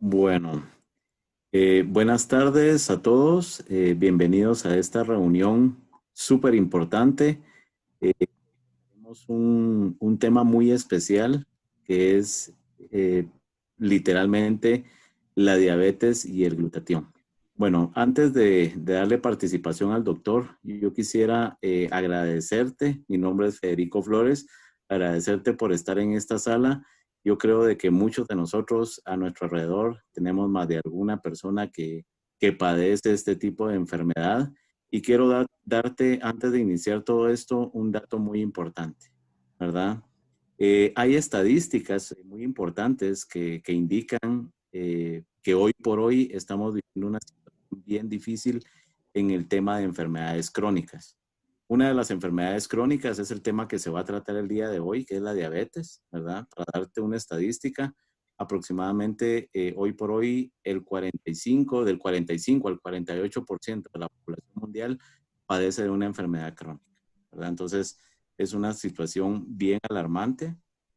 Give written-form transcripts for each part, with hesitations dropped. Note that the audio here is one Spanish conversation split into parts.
Bueno, buenas tardes a todos. Bienvenidos a esta reunión súper importante. Tenemos un tema muy especial que es literalmente la diabetes y el glutatión. Bueno, antes de darle participación al doctor, yo quisiera agradecerte. Mi nombre es Federico Flores. Agradecerte por estar en esta sala. Yo creo de que muchos de nosotros a nuestro alrededor tenemos más de alguna persona que padece este tipo de enfermedad. Y quiero darte, antes de iniciar todo esto, un dato muy importante, ¿verdad? Hay estadísticas muy importantes que indican que hoy por hoy estamos viviendo una situación bien difícil en el tema de enfermedades crónicas. Una de las enfermedades crónicas es el tema que se va a tratar el día de hoy, que es la diabetes, ¿verdad? Para darte una estadística, aproximadamente hoy por hoy del 45 al 48% de la población mundial padece de una enfermedad crónica, ¿verdad? Entonces, es una situación bien alarmante,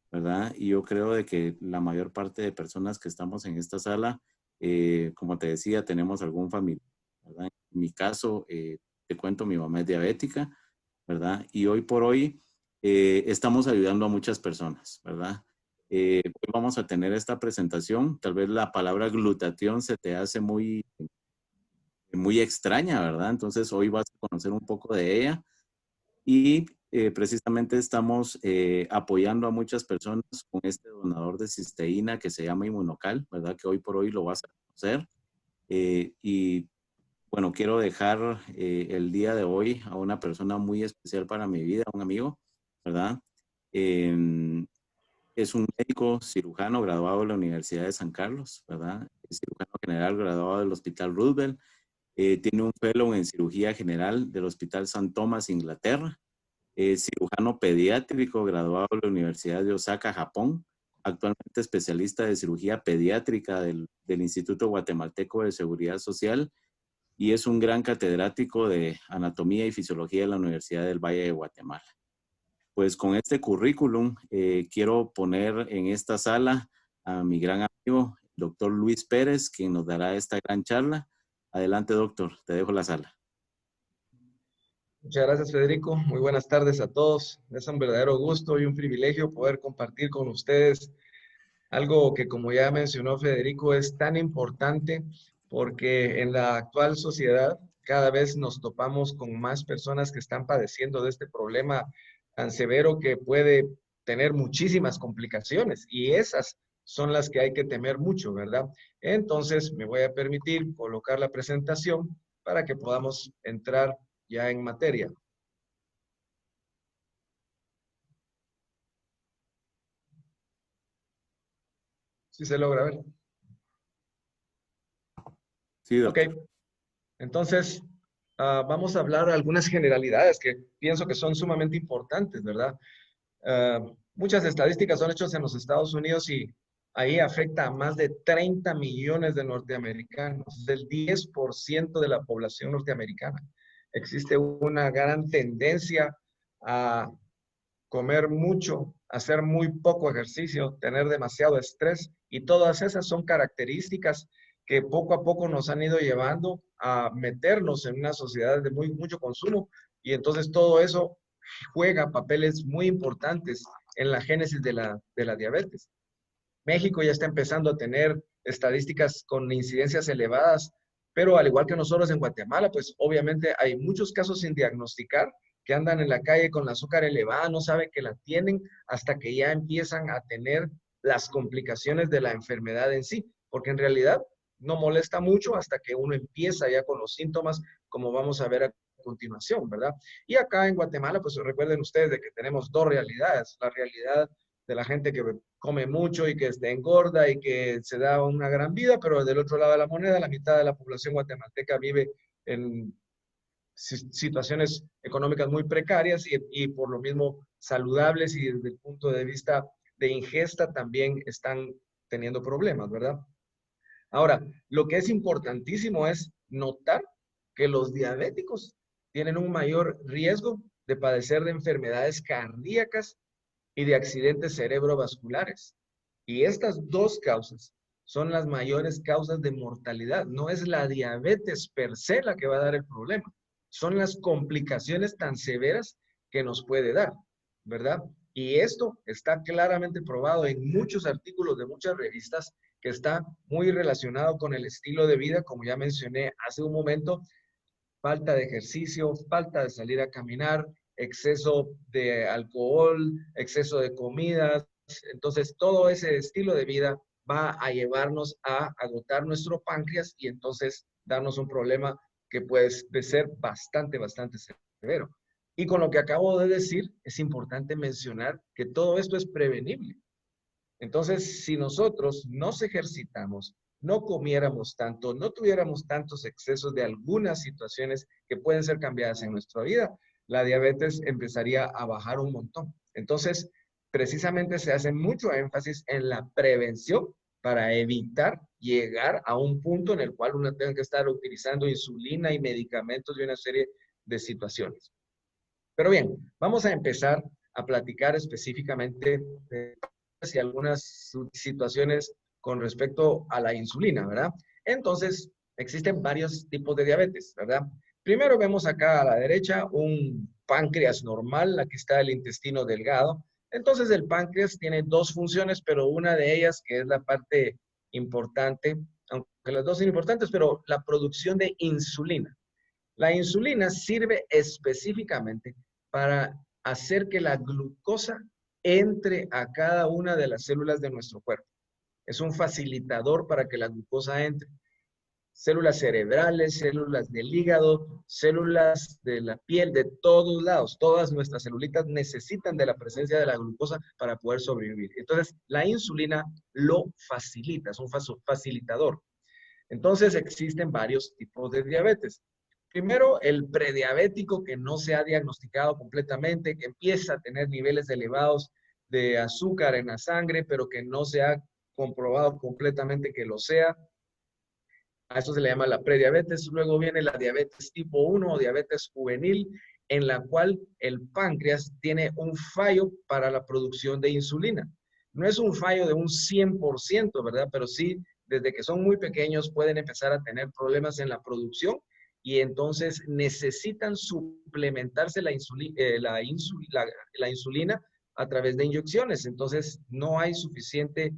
¿verdad? Y yo creo de que la mayor parte de personas que estamos en esta sala, como te decía, tenemos algún familiar, ¿verdad? En mi caso, te cuento, mi mamá es diabética, ¿verdad? Y hoy por hoy estamos ayudando a muchas personas, ¿verdad? Hoy vamos a tener esta presentación. Tal vez la palabra glutatión se te hace muy extraña, ¿verdad? Entonces hoy vas a conocer un poco de ella y precisamente estamos apoyando a muchas personas con este donador de cisteína que se llama Inmunocal, ¿verdad? Que hoy por hoy lo vas a conocer. Y bueno, quiero dejar el día de hoy a una persona muy especial para mi vida, un amigo, ¿verdad? Eh, es un médico cirujano graduado de la Universidad de San Carlos, ¿verdad? Es cirujano general graduado del Hospital Roosevelt. Tiene un fellow en cirugía general del Hospital St. Thomas, Inglaterra. Es cirujano pediátrico graduado de la Universidad de Osaka, Japón. Actualmente especialista de cirugía pediátrica del Instituto Guatemalteco de Seguridad Social y es un gran catedrático de anatomía y fisiología de la Universidad del Valle de Guatemala. Pues con este currículum quiero poner en esta sala a mi gran amigo, el doctor Luis Pérez, quien nos dará esta gran charla. Adelante, doctor, te dejo la sala. Muchas gracias, Federico. Muy buenas tardes a todos. Es un verdadero gusto y un privilegio poder compartir con ustedes algo que, como ya mencionó Federico, es tan importante porque en la actual sociedad cada vez nos topamos con más personas que están padeciendo de este problema tan severo que puede tener muchísimas complicaciones y esas son las que hay que temer mucho, ¿verdad? Entonces, me voy a permitir colocar la presentación para que podamos entrar ya en materia. Si se logra ver. Sí, Ok, doctor. entonces vamos a hablar de algunas generalidades que pienso que son sumamente importantes, ¿verdad? Muchas estadísticas son hechas en los Estados Unidos y ahí afecta a más de 30 millones de norteamericanos, del 10% de la población norteamericana. Existe una gran tendencia a comer mucho, hacer muy poco ejercicio, tener demasiado estrés y todas esas son características que poco a poco nos han ido llevando a meternos en una sociedad de mucho consumo y entonces todo eso juega papeles muy importantes en la génesis de la diabetes. México ya está empezando a tener estadísticas con incidencias elevadas, pero al igual que nosotros en Guatemala, pues obviamente hay muchos casos sin diagnosticar que andan en la calle con la azúcar elevada, no saben que la tienen hasta que ya empiezan a tener las complicaciones de la enfermedad en sí, porque en realidad no molesta mucho hasta que uno empieza ya con los síntomas, como vamos a ver a continuación, ¿verdad? Y acá en Guatemala, pues recuerden ustedes de que tenemos dos realidades, la realidad de la gente que come mucho y que se engorda y que se da una gran vida, pero del otro lado de la moneda, la mitad de la población guatemalteca vive en situaciones económicas muy precarias y por lo mismo saludables y desde el punto de vista de ingesta también están teniendo problemas, ¿verdad? Ahora, lo que es importantísimo es notar que los diabéticos tienen un mayor riesgo de padecer de enfermedades cardíacas y de accidentes cerebrovasculares. Y estas dos causas son las mayores causas de mortalidad. No es la diabetes per se la que va a dar el problema. Son las complicaciones tan severas que nos puede dar, ¿verdad? Y esto está claramente probado en muchos artículos de muchas revistas, que está muy relacionado con el estilo de vida, como ya mencioné hace un momento, falta de ejercicio, falta de salir a caminar, exceso de alcohol, exceso de comidas. Entonces, todo ese estilo de vida va a llevarnos a agotar nuestro páncreas y entonces darnos un problema que puede ser bastante, bastante severo. Y con lo que acabo de decir, es importante mencionar que todo esto es prevenible. Entonces, si nosotros nos ejercitamos, no comiéramos tanto, no tuviéramos tantos excesos de algunas situaciones que pueden ser cambiadas en nuestra vida, la diabetes empezaría a bajar un montón. Entonces, precisamente se hace mucho énfasis en la prevención para evitar llegar a un punto en el cual uno tenga que estar utilizando insulina y medicamentos y una serie de situaciones. Pero bien, vamos a empezar a platicar específicamente de y algunas situaciones con respecto a la insulina, ¿verdad? Entonces, existen varios tipos de diabetes, ¿verdad? Primero vemos acá a la derecha un páncreas normal, aquí está el intestino delgado. Entonces, el páncreas tiene dos funciones, pero una de ellas, que es la parte importante, aunque las dos son importantes, pero la producción de insulina. La insulina sirve específicamente para hacer que la glucosa entre a cada una de las células de nuestro cuerpo. Es un facilitador para que la glucosa entre. Células cerebrales, células del hígado, células de la piel, de todos lados. Todas nuestras celulitas necesitan de la presencia de la glucosa para poder sobrevivir. Entonces, la insulina lo facilita, es un facilitador. Entonces, existen varios tipos de diabetes. Primero, el prediabético, que no se ha diagnosticado completamente, que empieza a tener niveles elevados de azúcar en la sangre, pero que no se ha comprobado completamente que lo sea. A eso se le llama la prediabetes. Luego viene la diabetes tipo 1 o diabetes juvenil, en la cual el páncreas tiene un fallo para la producción de insulina. No es un fallo de un 100%, ¿verdad? Pero sí, desde que son muy pequeños pueden empezar a tener problemas en la producción y entonces necesitan suplementarse la insulina a través de inyecciones. Entonces, no hay suficiente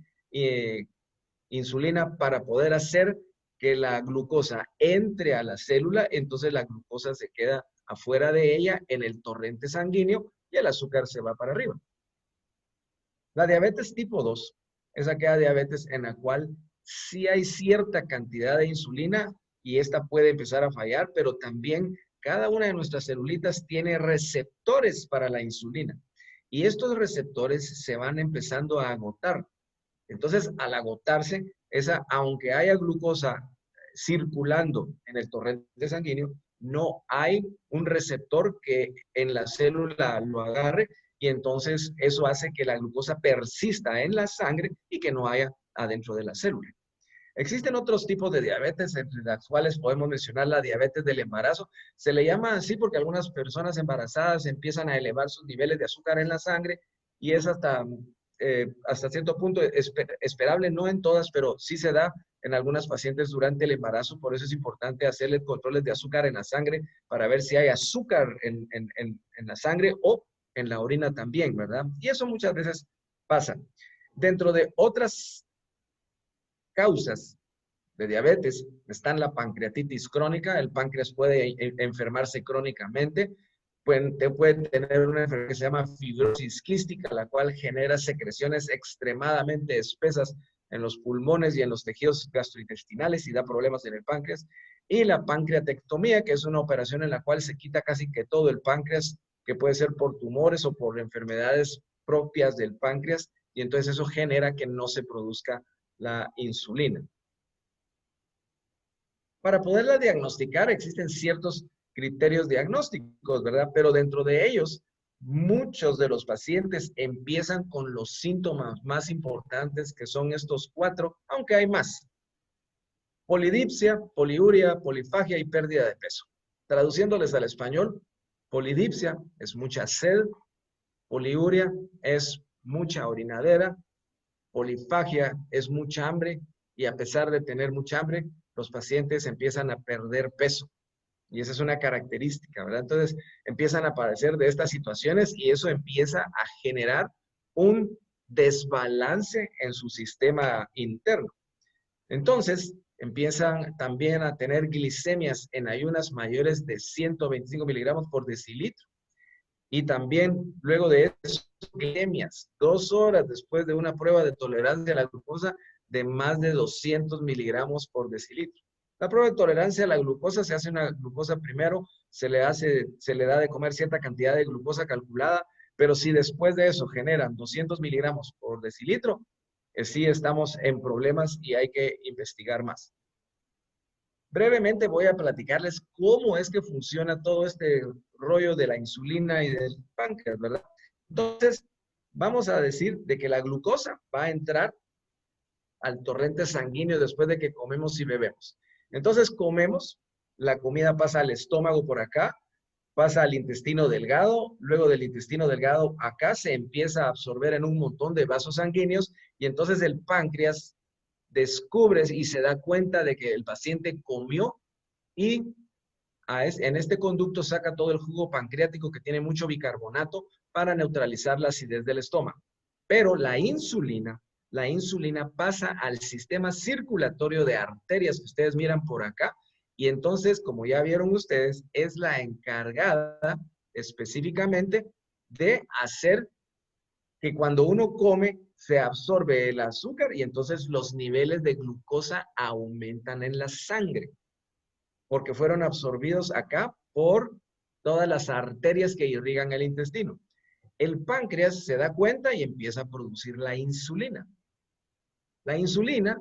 insulina para poder hacer que la glucosa entre a la célula, entonces la glucosa se queda afuera de ella en el torrente sanguíneo y el azúcar se va para arriba. La diabetes tipo 2 es aquella diabetes en la cual sí hay cierta cantidad de insulina y esta puede empezar a fallar, pero también cada una de nuestras celulitas tiene receptores para la insulina y estos receptores se van empezando a agotar. Entonces, al agotarse, aunque haya glucosa circulando en el torrente sanguíneo, no hay un receptor que en la célula lo agarre y entonces eso hace que la glucosa persista en la sangre y que no haya adentro de la célula. Existen otros tipos de diabetes, entre las cuales podemos mencionar la diabetes del embarazo. Se le llama así porque algunas personas embarazadas empiezan a elevar sus niveles de azúcar en la sangre y es hasta cierto punto esperable, no en todas, pero sí se da en algunas pacientes durante el embarazo. Por eso es importante hacerle controles de azúcar en la sangre para ver si hay azúcar en la sangre o en la orina también, ¿verdad? Y eso muchas veces pasa. Dentro de otras causas de diabetes están la pancreatitis crónica. El páncreas puede enfermarse crónicamente. Puede tener una enfermedad que se llama fibrosis quística, la cual genera secreciones extremadamente espesas en los pulmones y en los tejidos gastrointestinales y da problemas en el páncreas. Y la pancreatectomía, que es una operación en la cual se quita casi que todo el páncreas, que puede ser por tumores o por enfermedades propias del páncreas, y entonces eso genera que no se produzca la insulina. Para poderla diagnosticar existen ciertos criterios diagnósticos, ¿verdad? Pero dentro de ellos, muchos de los pacientes empiezan con los síntomas más importantes, que son estos 4, aunque hay más. Polidipsia, poliuria, polifagia y pérdida de peso. Traduciéndoles al español, polidipsia es mucha sed, poliuria es mucha orinadera, polifagia es mucha hambre y a pesar de tener mucha hambre, los pacientes empiezan a perder peso. Y esa es una característica, ¿verdad? Entonces empiezan a aparecer de estas situaciones y eso empieza a generar un desbalance en su sistema interno. Entonces empiezan también a tener glicemias en ayunas mayores de 125 miligramos por decilitro. Y también luego de eso, glicemias, 2 horas después de una prueba de tolerancia a la glucosa de más de 200 miligramos por decilitro. La prueba de tolerancia a la glucosa se hace una glucosa primero, se le da de comer cierta cantidad de glucosa calculada, pero si después de eso generan 200 miligramos por decilitro, sí estamos en problemas y hay que investigar más. Brevemente voy a platicarles cómo es que funciona todo este rollo de la insulina y del páncreas, ¿verdad? Entonces, vamos a decir de que la glucosa va a entrar al torrente sanguíneo después de que comemos y bebemos. Entonces, comemos, la comida pasa al estómago por acá, pasa al intestino delgado, luego del intestino delgado acá se empieza a absorber en un montón de vasos sanguíneos y entonces el páncreas descubre y se da cuenta de que el paciente comió y en este conducto saca todo el jugo pancreático que tiene mucho bicarbonato para neutralizar la acidez del estómago. Pero la insulina pasa al sistema circulatorio de arterias que ustedes miran por acá y entonces, como ya vieron ustedes, es la encargada específicamente de hacer que cuando uno come se absorbe el azúcar y entonces los niveles de glucosa aumentan en la sangre, porque fueron absorbidos acá por todas las arterias que irrigan el intestino. El páncreas se da cuenta y empieza a producir la insulina. La insulina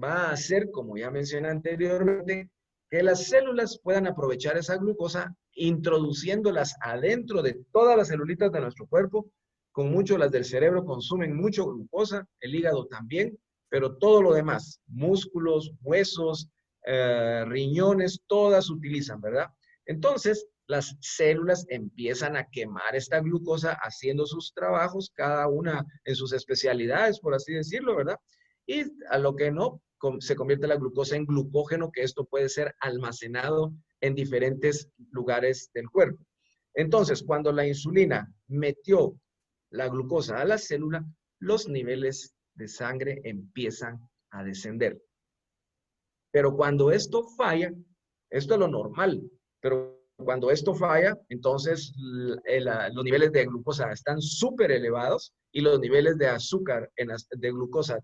va a hacer, como ya mencioné anteriormente, que las células puedan aprovechar esa glucosa introduciéndolas adentro de todas las celulitas de nuestro cuerpo. Con mucho las del cerebro consumen mucho glucosa, el hígado también, pero todo lo demás, músculos, huesos, riñones, todas utilizan, ¿verdad? Entonces, las células empiezan a quemar esta glucosa haciendo sus trabajos, cada una en sus especialidades, por así decirlo, ¿verdad? Y a lo que no, se convierte la glucosa en glucógeno, que esto puede ser almacenado en diferentes lugares del cuerpo. Entonces, cuando la insulina metió la glucosa a la célula, los niveles de sangre empiezan a descender. Pero cuando esto falla, esto es lo normal, pero cuando esto falla, entonces los niveles de glucosa están súper elevados y los niveles de azúcar, de glucosa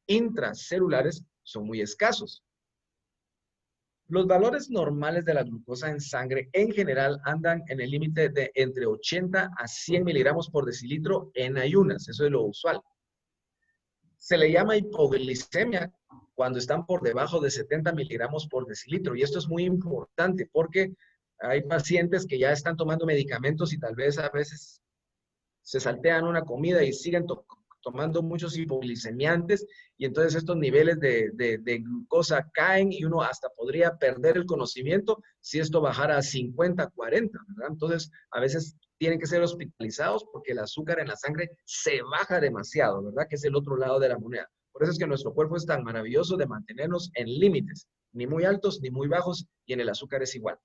intracelulares son muy escasos. Los valores normales de la glucosa en sangre en general andan en el límite de entre 80 a 100 miligramos por decilitro en ayunas, eso es lo usual. Se le llama hipoglicemia cuando están por debajo de 70 miligramos por decilitro y esto es muy importante porque hay pacientes que ya están tomando medicamentos y tal vez a veces se saltean una comida y siguen tomando muchos hipoglicemiantes y entonces estos niveles de glucosa caen y uno hasta podría perder el conocimiento si esto bajara a 50, 40, ¿verdad? Entonces a veces tienen que ser hospitalizados porque el azúcar en la sangre se baja demasiado, ¿verdad? Que es el otro lado de la moneda. Por eso es que nuestro cuerpo es tan maravilloso de mantenernos en límites, ni muy altos ni muy bajos, y en el azúcar es igual.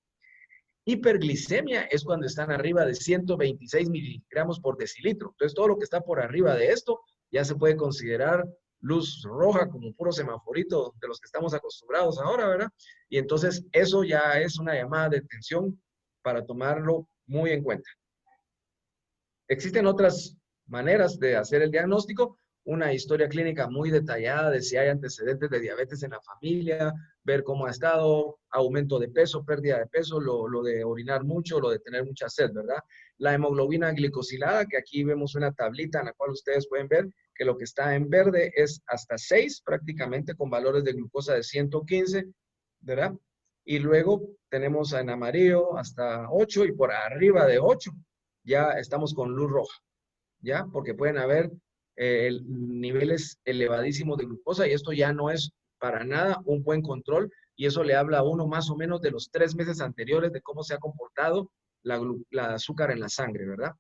Hiperglicemia es cuando están arriba de 126 miligramos por decilitro. Entonces, todo lo que está por arriba de esto ya se puede considerar luz roja, como puro semaforito de los que estamos acostumbrados ahora, ¿verdad? Y entonces, eso ya es una llamada de atención para tomarlo muy en cuenta. Existen otras maneras de hacer el diagnóstico, una historia clínica muy detallada de si hay antecedentes de diabetes en la familia, ver cómo ha estado, aumento de peso, pérdida de peso, lo de orinar mucho, lo de tener mucha sed, ¿verdad? La hemoglobina glicosilada, que aquí vemos una tablita en la cual ustedes pueden ver que lo que está en verde es hasta 6, prácticamente con valores de glucosa de 115, ¿verdad? Y luego tenemos en amarillo hasta 8 y por arriba de 8 ya estamos con luz roja, ¿ya? Porque pueden haber niveles elevadísimos de glucosa y esto ya no es para nada un buen control y eso le habla a uno más o menos de los 3 meses anteriores de cómo se ha comportado la azúcar en la sangre, ¿verdad?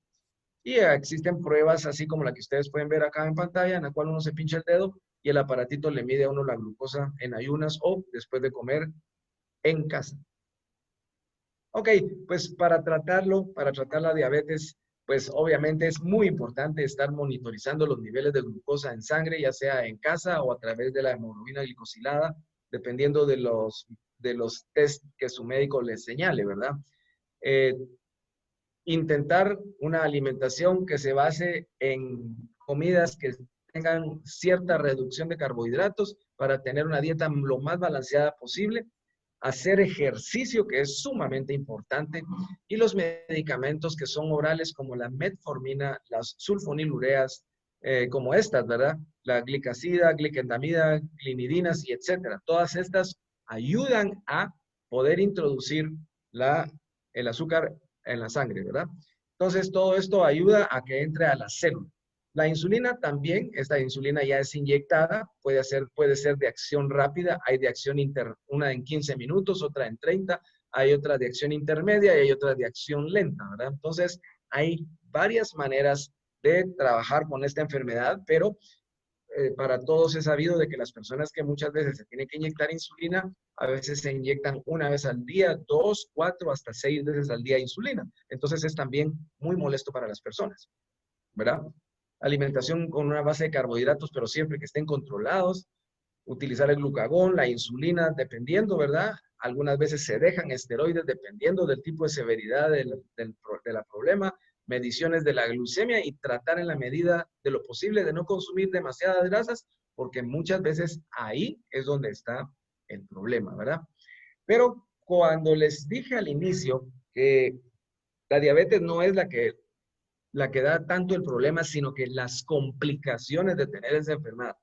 Y existen pruebas así como la que ustedes pueden ver acá en pantalla, en la cual uno se pincha el dedo y el aparatito le mide a uno la glucosa en ayunas o después de comer en casa. Ok, pues para tratarlo, para tratar la diabetes, pues obviamente es muy importante estar monitorizando los niveles de glucosa en sangre, ya sea en casa o a través de la hemoglobina glicosilada, dependiendo de los test que su médico les señale, ¿verdad? Eh, Intentar una alimentación que se base en comidas que tengan cierta reducción de carbohidratos para tener una dieta lo más balanceada posible, hacer ejercicio, que es sumamente importante, y los medicamentos que son orales como la metformina, las sulfonilureas, como estas, ¿verdad? La glicacida, glicendamida, glinidinas y etcétera. Todas estas ayudan a poder introducir el azúcar en la sangre, ¿verdad? Entonces, todo esto ayuda a que entre a la célula. La insulina también, esta insulina ya es inyectada, puede ser de acción rápida, hay de acción una en 15 minutos, otra en 30, hay otra de acción intermedia y hay otra de acción lenta, ¿verdad? Entonces, hay varias maneras de trabajar con esta enfermedad, pero para todos es sabido de que las personas que muchas veces se tienen que inyectar insulina, a veces se inyectan una vez al día, 2, 4, hasta 6 veces al día insulina. Entonces es también muy molesto para las personas, ¿verdad? Alimentación con una base de carbohidratos, pero siempre que estén controlados. Utilizar el glucagón, la insulina, dependiendo, ¿verdad? Algunas veces se dejan esteroides dependiendo del tipo de severidad del problema, mediciones de la glucemia y tratar en la medida de lo posible de no consumir demasiadas grasas, porque muchas veces ahí es donde está el problema, ¿verdad? Pero cuando les dije al inicio que la diabetes no es la que da tanto el problema, sino que las complicaciones de tener esa enfermedad.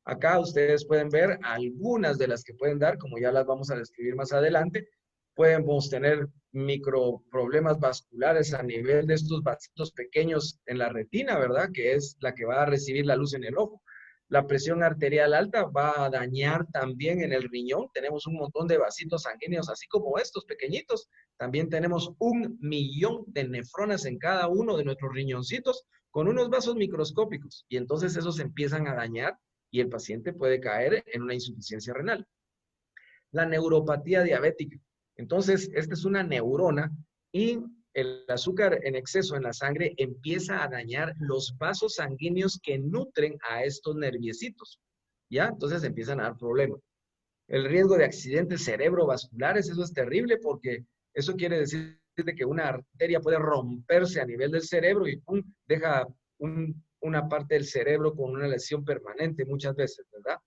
Acá ustedes pueden ver algunas de las que pueden dar, como ya las vamos a describir más adelante. Podemos tener micro problemas vasculares a nivel de estos vasitos pequeños en la retina, ¿verdad? Que es la que va a recibir la luz en el ojo. La presión arterial alta va a dañar también en el riñón. Tenemos un montón de vasitos sanguíneos, así como estos pequeñitos. También tenemos 1.000.000 de nefronas en cada uno de nuestros riñoncitos con unos vasos microscópicos. Y entonces esos empiezan a dañar y el paciente puede caer en una insuficiencia renal. La neuropatía diabética. Entonces, esta es una neurona y el azúcar en exceso en la sangre empieza a dañar los vasos sanguíneos que nutren a estos nerviecitos, ¿ya? Entonces empiezan a dar problemas. El riesgo de accidentes cerebrovasculares, eso es terrible porque eso quiere decir que una arteria puede romperse a nivel del cerebro y ¡pum!, deja una parte del cerebro con una lesión permanente muchas veces, ¿verdad?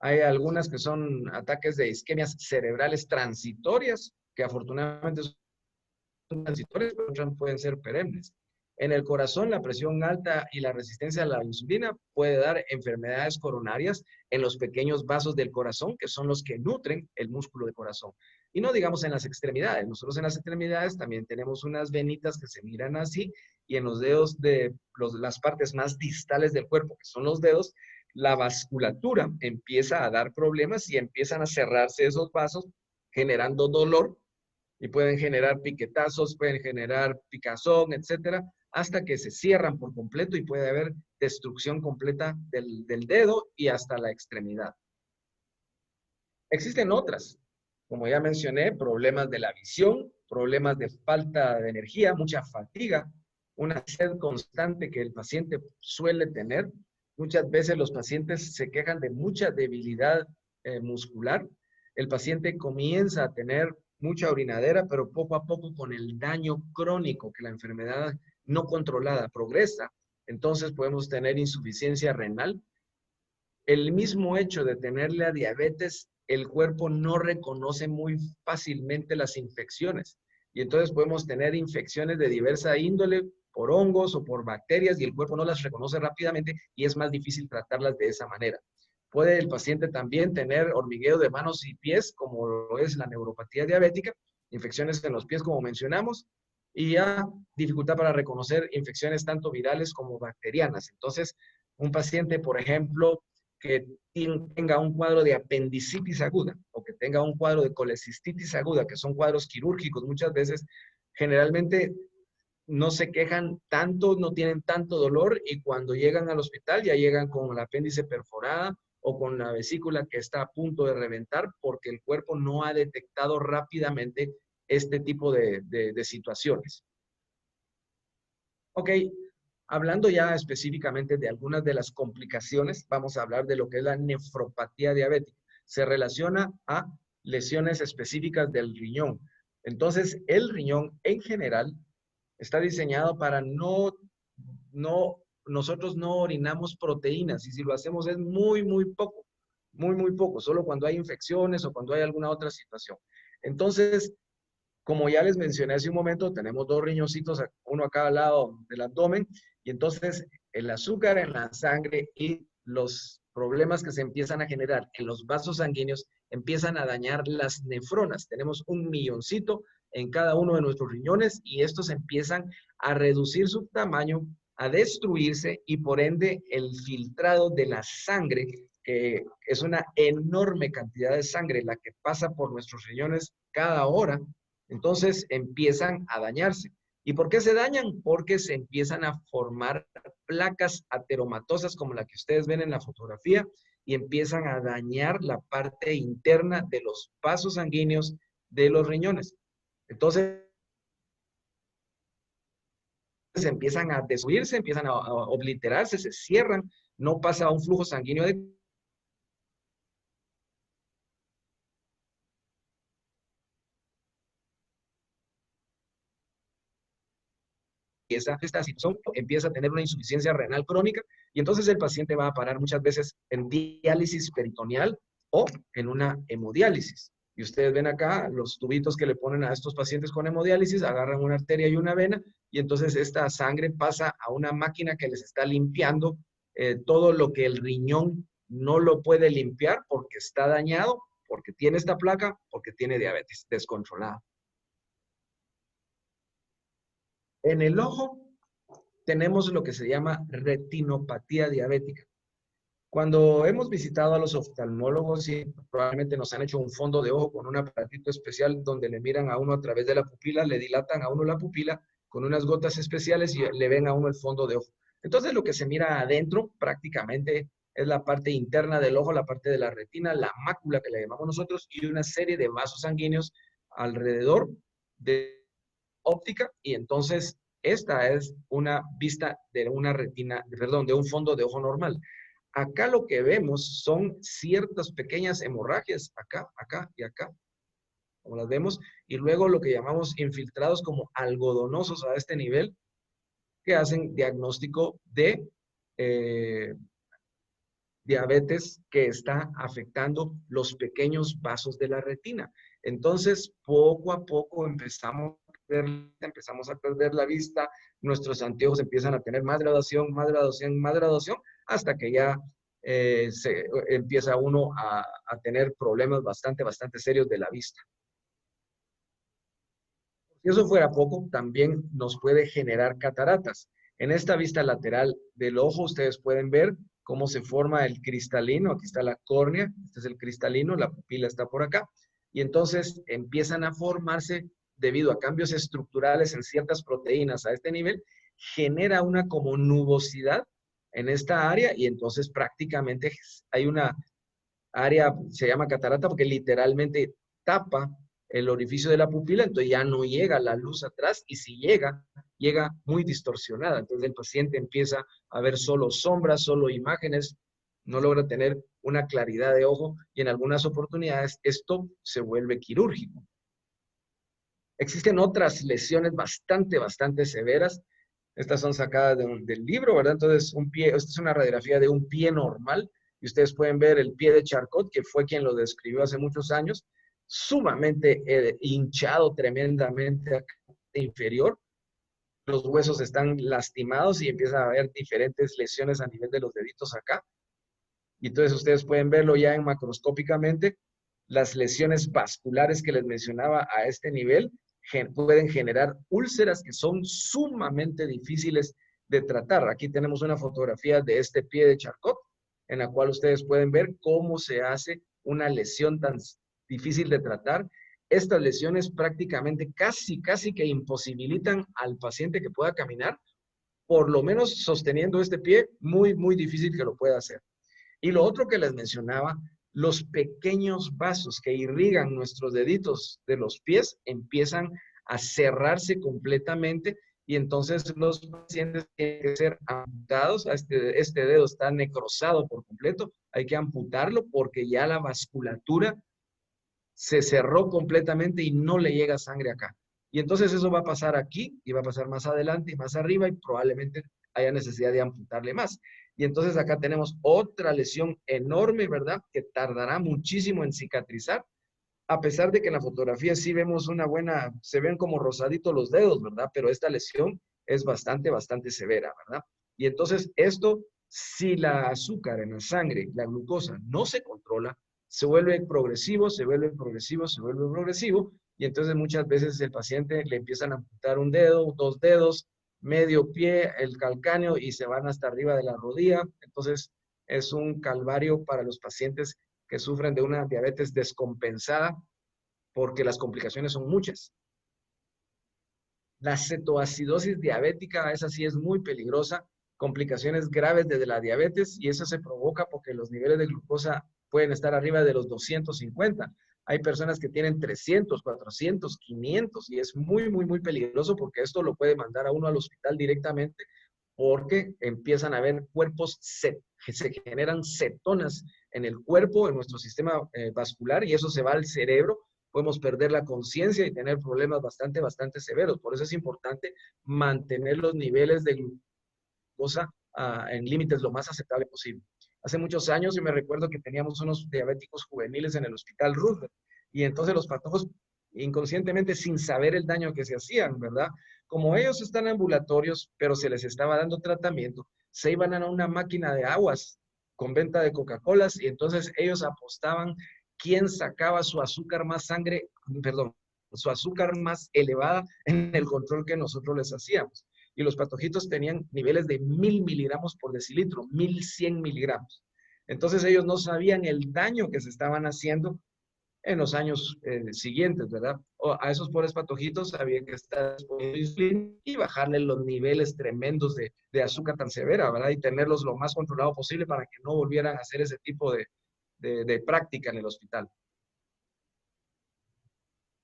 Hay algunas que son ataques de isquemias cerebrales transitorias, que afortunadamente son transitorias, pero otras pueden ser perennes. En el corazón, la presión alta y la resistencia a la insulina puede dar enfermedades coronarias en los pequeños vasos del corazón, que son los que nutren el músculo del corazón. Y no digamos en las extremidades. Nosotros en las extremidades también tenemos unas venitas que se miran así, y en los dedos de las partes más distales del cuerpo, que son los dedos, la vasculatura empieza a dar problemas y empiezan a cerrarse esos vasos, generando dolor, y pueden generar piquetazos, pueden generar picazón, etcétera, hasta que se cierran por completo y puede haber destrucción completa del dedo y hasta la extremidad. Existen otras, como ya mencioné, problemas de la visión, problemas de falta de energía, mucha fatiga, una sed constante que el paciente suele tener. Muchas veces los pacientes se quejan de mucha debilidad muscular. El paciente comienza a tener mucha orinadera, pero poco a poco con el daño crónico que la enfermedad no controlada progresa, entonces podemos tener insuficiencia renal. El mismo hecho de tener la diabetes, el cuerpo no reconoce muy fácilmente las infecciones. Y entonces podemos tener infecciones de diversa índole por hongos o por bacterias y el cuerpo no las reconoce rápidamente y es más difícil tratarlas de esa manera. Puede el paciente también tener hormigueo de manos y pies, como lo es la neuropatía diabética, infecciones en los pies, como mencionamos, y ya dificultad para reconocer infecciones tanto virales como bacterianas. Entonces, un paciente, por ejemplo, que tenga un cuadro de apendicitis aguda o que tenga un cuadro de colecistitis aguda, que son cuadros quirúrgicos muchas veces, generalmente no se quejan tanto, no tienen tanto dolor y cuando llegan al hospital ya llegan con el apéndice perforada o con la vesícula que está a punto de reventar porque el cuerpo no ha detectado rápidamente este tipo de situaciones. Ok, hablando ya específicamente de algunas de las complicaciones, vamos a hablar de lo que es la nefropatía diabética. Se relaciona a lesiones específicas del riñón. Entonces, el riñón en general está diseñado para nosotros no orinamos proteínas y si lo hacemos es muy poco, muy poco, solo cuando hay infecciones o cuando hay alguna otra situación. Entonces, como ya les mencioné hace un momento, tenemos dos riñoncitos, uno a cada lado del abdomen, y entonces el azúcar en la sangre y los problemas que se empiezan a generar en los vasos sanguíneos empiezan a dañar las nefronas. Tenemos 1.000.000 en cada uno de nuestros riñones y estos empiezan a reducir su tamaño, a destruirse y por ende el filtrado de la sangre, que es una enorme cantidad de sangre la que pasa por nuestros riñones cada hora, entonces empiezan a dañarse. ¿Y por qué se dañan? Porque se empiezan a formar placas ateromatosas como la que ustedes ven en la fotografía y empiezan a dañar la parte interna de los vasos sanguíneos de los riñones. Entonces se empiezan a destruirse, empiezan a obliterarse, se cierran, no pasa un flujo sanguíneo de esta situación empieza a tener una insuficiencia renal crónica y entonces el paciente va a parar muchas veces en diálisis peritoneal o en una hemodiálisis. Y ustedes ven acá los tubitos que le ponen a estos pacientes con hemodiálisis, agarran una arteria y una vena y entonces esta sangre pasa a una máquina que les está limpiando todo lo que el riñón no lo puede limpiar porque está dañado, porque tiene esta placa, porque tiene diabetes descontrolada. En el ojo tenemos lo que se llama retinopatía diabética. Cuando hemos visitado a los oftalmólogos y probablemente nos han hecho un fondo de ojo con un aparatito especial donde le miran a uno a través de la pupila, le dilatan a uno la pupila con unas gotas especiales y le ven a uno el fondo de ojo. Entonces lo que se mira adentro prácticamente es la parte interna del ojo, la parte de la retina, la mácula que le llamamos nosotros y una serie de vasos sanguíneos alrededor de óptica y entonces esta es una vista de una retina, perdón, de un fondo de ojo normal. Acá lo que vemos son ciertas pequeñas hemorragias, acá, acá y acá, como las vemos, y luego lo que llamamos infiltrados como algodonosos a este nivel, que hacen diagnóstico de diabetes que está afectando los pequeños vasos de la retina. Entonces, poco a poco empezamos a perder la vista, nuestros anteojos empiezan a tener más graduación, hasta que ya se empieza uno a tener problemas bastante serios de la vista. Si eso fuera poco, también nos puede generar cataratas. En esta vista lateral del ojo, ustedes pueden ver cómo se forma el cristalino. Aquí está la córnea, este es el cristalino, la pupila está por acá. Y entonces empiezan a formarse debido a cambios estructurales en ciertas proteínas a este nivel, genera una como nubosidad en esta área y entonces prácticamente hay una área, se llama catarata porque literalmente tapa el orificio de la pupila, entonces ya no llega la luz atrás y si llega, llega muy distorsionada. Entonces el paciente empieza a ver solo sombras, solo imágenes, no logra tener una claridad de ojo y en algunas oportunidades esto se vuelve quirúrgico. Existen otras lesiones bastante severas. Estas son sacadas del libro, ¿verdad? Entonces, esta es una radiografía de un pie normal y ustedes pueden ver el pie de Charcot, que fue quien lo describió hace muchos años, sumamente hinchado tremendamente inferior. Los huesos están lastimados y empieza a haber diferentes lesiones a nivel de los deditos acá. Y entonces ustedes pueden verlo ya en macroscópicamente. Las lesiones vasculares que les mencionaba a este nivel pueden generar úlceras que son sumamente difíciles de tratar. Aquí tenemos una fotografía de este pie de Charcot, en la cual ustedes pueden ver cómo se hace una lesión tan difícil de tratar. Estas lesiones prácticamente casi que imposibilitan al paciente que pueda caminar, por lo menos sosteniendo este pie, muy difícil que lo pueda hacer. Y lo otro que les mencionaba, los pequeños vasos que irrigan nuestros deditos de los pies empiezan a cerrarse completamente y entonces los pacientes tienen que ser amputados. Este dedo está necrosado por completo, hay que amputarlo porque ya la vasculatura se cerró completamente y no le llega sangre acá. Y entonces eso va a pasar aquí y va a pasar más adelante y más arriba y probablemente haya necesidad de amputarle más. Y entonces acá tenemos otra lesión enorme, ¿verdad? Que tardará muchísimo en cicatrizar, a pesar de que en la fotografía sí vemos una buena, se ven como rosaditos los dedos, ¿verdad? Pero esta lesión es bastante, bastante severa, ¿verdad? Y entonces esto, si la azúcar en la sangre, la glucosa, no se controla, se vuelve progresivo, se vuelve progresivo, se vuelve progresivo, y entonces muchas veces el paciente le empiezan a amputar un dedo, dos dedos, medio pie, el calcáneo, y se van hasta arriba de la rodilla. Entonces es un calvario para los pacientes que sufren de una diabetes descompensada porque las complicaciones son muchas. La cetoacidosis diabética, esa sí es muy peligrosa, complicaciones graves de la diabetes y eso se provoca porque los niveles de glucosa pueden estar arriba de los 250. Hay personas que tienen 300, 400, 500 y es muy, muy, muy peligroso porque esto lo puede mandar a uno al hospital directamente porque empiezan a haber cuerpos, se generan cetonas en el cuerpo, en nuestro sistema vascular y eso se va al cerebro. Podemos perder la conciencia y tener problemas bastante, bastante severos. Por eso es importante mantener los niveles de glucosa en límites lo más aceptable posible. Hace muchos años yo me recuerdo que teníamos unos diabéticos juveniles en el hospital Roosevelt y entonces los patojos inconscientemente sin saber el daño que se hacían, ¿verdad? Como ellos están ambulatorios, pero se les estaba dando tratamiento, se iban a una máquina de aguas con venta de Coca-Colas y entonces ellos apostaban quién sacaba su azúcar más sangre, perdón, su azúcar más elevada en el control que nosotros les hacíamos. Y los patojitos tenían niveles de 1000 miligramos por decilitro, 1100 miligramos. Entonces ellos no sabían el daño que se estaban haciendo en los años siguientes, ¿verdad? O a esos pobres patojitos había que estar y bajarle los niveles tremendos de azúcar tan severa, ¿verdad? Y tenerlos lo más controlado posible para que no volvieran a hacer ese tipo de práctica en el hospital.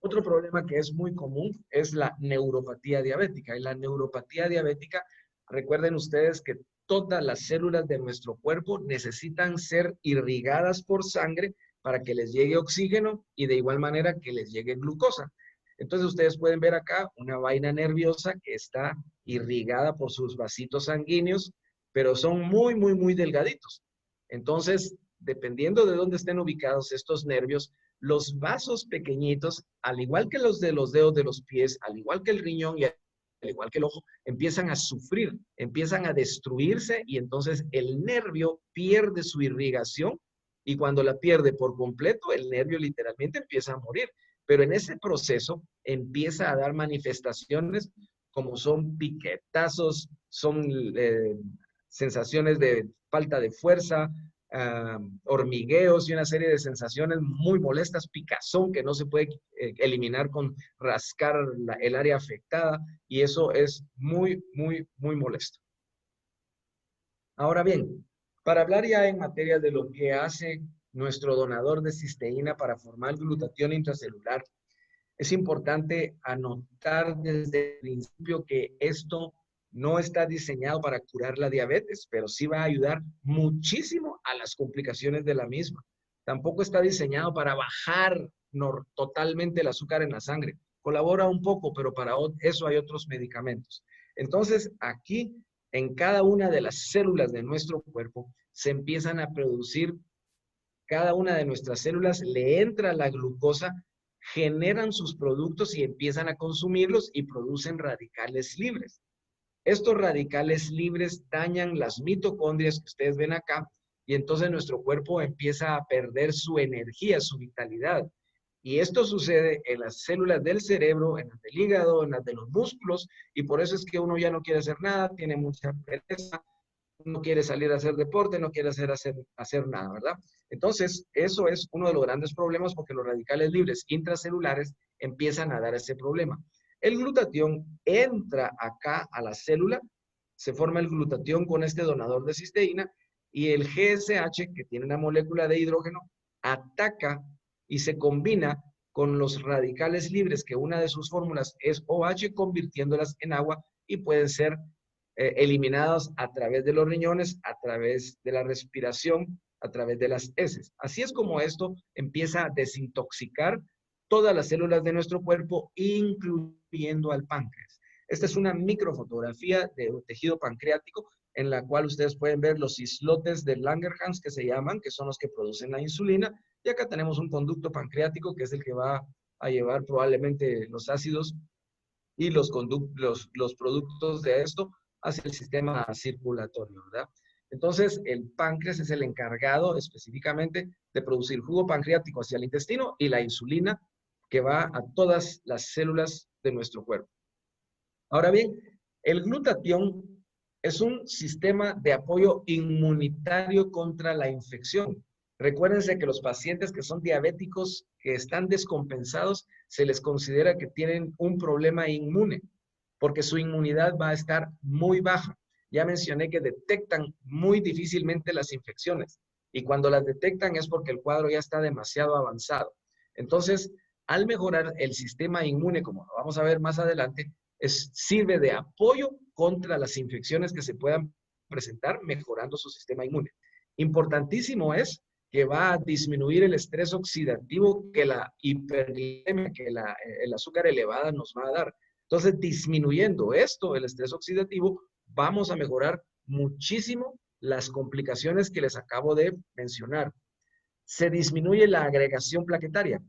Otro problema que es muy común es la neuropatía diabética. Y la neuropatía diabética, recuerden ustedes que todas las células de nuestro cuerpo necesitan ser irrigadas por sangre para que les llegue oxígeno y de igual manera que les llegue glucosa. Entonces ustedes pueden ver acá una vaina nerviosa que está irrigada por sus vasitos sanguíneos, pero son muy, muy, muy delgaditos. Entonces, dependiendo de dónde estén ubicados estos nervios, los vasos pequeñitos, al igual que los de los dedos de los pies, al igual que el riñón y al igual que el ojo, empiezan a sufrir, empiezan a destruirse y entonces el nervio pierde su irrigación y cuando la pierde por completo, el nervio literalmente empieza a morir. Pero en ese proceso empieza a dar manifestaciones como son piquetazos, son sensaciones de falta de fuerza, hormigueos y una serie de sensaciones muy molestas, picazón que no se puede eliminar con rascar el área afectada y eso es muy, muy, muy molesto. Ahora bien, para hablar ya en materia de lo que hace nuestro donador de cisteína para formar glutatión intracelular, es importante anotar desde el principio que esto no está diseñado para curar la diabetes, pero sí va a ayudar muchísimo a las complicaciones de la misma. Tampoco está diseñado para bajar totalmente el azúcar en la sangre. Colabora un poco, pero para eso hay otros medicamentos. Entonces, aquí, en cada una de las células de nuestro cuerpo, se empiezan a producir, cada una de nuestras células le entra la glucosa, generan sus productos y empiezan a consumirlos y producen radicales libres. Estos radicales libres dañan las mitocondrias que ustedes ven acá y entonces nuestro cuerpo empieza a perder su energía, su vitalidad. Y esto sucede en las células del cerebro, en las del hígado, en las de los músculos y por eso es que uno ya no quiere hacer nada, tiene mucha pereza, no quiere salir a hacer deporte, no quiere hacer nada, ¿verdad? Entonces, eso es uno de los grandes problemas porque los radicales libres intracelulares empiezan a dar ese problema. El glutatión entra acá a la célula, se forma el glutatión con este donador de cisteína Y el GSH, que tiene una molécula de hidrógeno, ataca y se combina con los radicales libres, que una de sus fórmulas es OH, convirtiéndolas en agua y pueden ser eliminados a través de los riñones, a través de la respiración, a través de las heces. Así es como esto empieza a desintoxicar todas las células de nuestro cuerpo, incluyendo al páncreas. Esta es una microfotografía de un tejido pancreático en la cual ustedes pueden ver los islotes de Langerhans que se llaman, que son los que producen la insulina. Y acá tenemos un conducto pancreático que es el que va a llevar probablemente los ácidos y los productos de esto hacia el sistema circulatorio, ¿verdad? Entonces, el páncreas es el encargado específicamente de producir jugo pancreático hacia el intestino y la insulina que va a todas las células de nuestro cuerpo. Ahora bien, el glutatión es un sistema de apoyo inmunitario contra la infección. Recuérdense que los pacientes que son diabéticos, que están descompensados, se les considera que tienen un problema inmune, porque su inmunidad va a estar muy baja. Ya mencioné que detectan muy difícilmente las infecciones, y cuando las detectan es porque el cuadro ya está demasiado avanzado. Entonces, al mejorar el sistema inmune, como lo vamos a ver más adelante, sirve de apoyo contra las infecciones que se puedan presentar, mejorando su sistema inmune. Importantísimo es que va a disminuir el estrés oxidativo que la hiperglicemia, que el azúcar elevada nos va a dar. Entonces, disminuyendo esto, el estrés oxidativo, vamos a mejorar muchísimo las complicaciones que les acabo de mencionar. Se disminuye la agregación plaquetaria.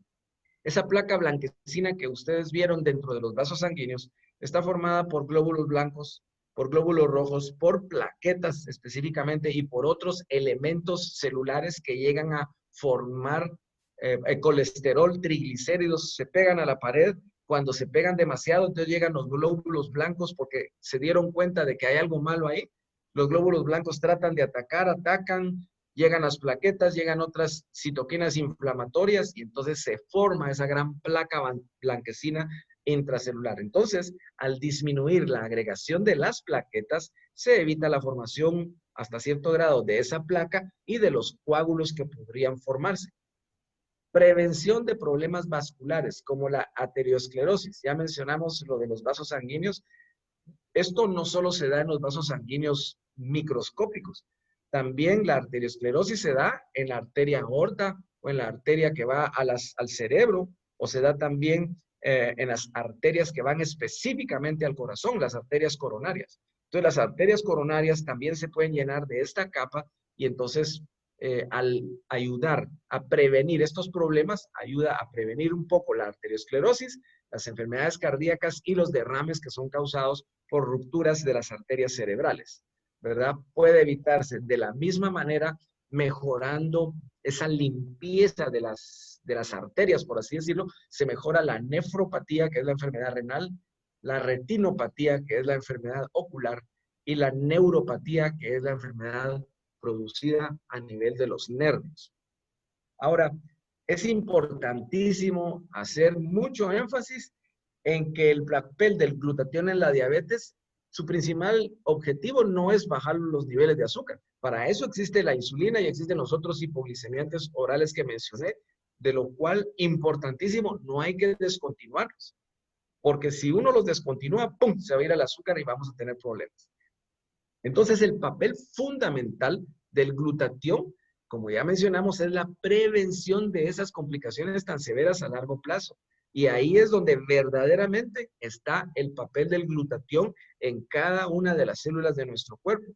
Esa placa blanquecina que ustedes vieron dentro de los vasos sanguíneos está formada por glóbulos blancos, por glóbulos rojos, por plaquetas específicamente y por otros elementos celulares que llegan a formar colesterol, triglicéridos, se pegan a la pared. Cuando se pegan demasiado, entonces llegan los glóbulos blancos porque se dieron cuenta de que hay algo malo ahí. Los glóbulos blancos tratan de atacar, atacan, llegan las plaquetas, llegan otras citoquinas inflamatorias y entonces se forma esa gran placa blanquecina intracelular. Entonces, al disminuir la agregación de las plaquetas, se evita la formación hasta cierto grado de esa placa y de los coágulos que podrían formarse. Prevención de problemas vasculares como la aterosclerosis. Ya mencionamos lo de los vasos sanguíneos. Esto no solo se da en los vasos sanguíneos microscópicos, también la arteriosclerosis se da en la arteria aorta o en la arteria que va al cerebro, o se da también en las arterias que van específicamente al corazón, las arterias coronarias. Entonces, las arterias coronarias también se pueden llenar de esta capa y entonces al ayudar a prevenir estos problemas, ayuda a prevenir un poco la arteriosclerosis, las enfermedades cardíacas y los derrames que son causados por rupturas de las arterias cerebrales, ¿verdad? Puede evitarse de la misma manera mejorando esa limpieza de las arterias, por así decirlo. Se mejora la nefropatía, que es la enfermedad renal, la retinopatía, que es la enfermedad ocular, y la neuropatía, que es la enfermedad producida a nivel de los nervios. Ahora, es importantísimo hacer mucho énfasis en que el papel del glutatión en la diabetes, su principal objetivo no es bajar los niveles de azúcar. Para eso existe la insulina y existen los otros hipoglicemiantes orales que mencioné, de lo cual, importantísimo, no hay que descontinuarlos. Porque si uno los descontinúa, ¡pum!, se va a ir al azúcar y vamos a tener problemas. Entonces, el papel fundamental del glutatión, como ya mencionamos, es la prevención de esas complicaciones tan severas a largo plazo. Y ahí es donde verdaderamente está el papel del glutatión en cada una de las células de nuestro cuerpo.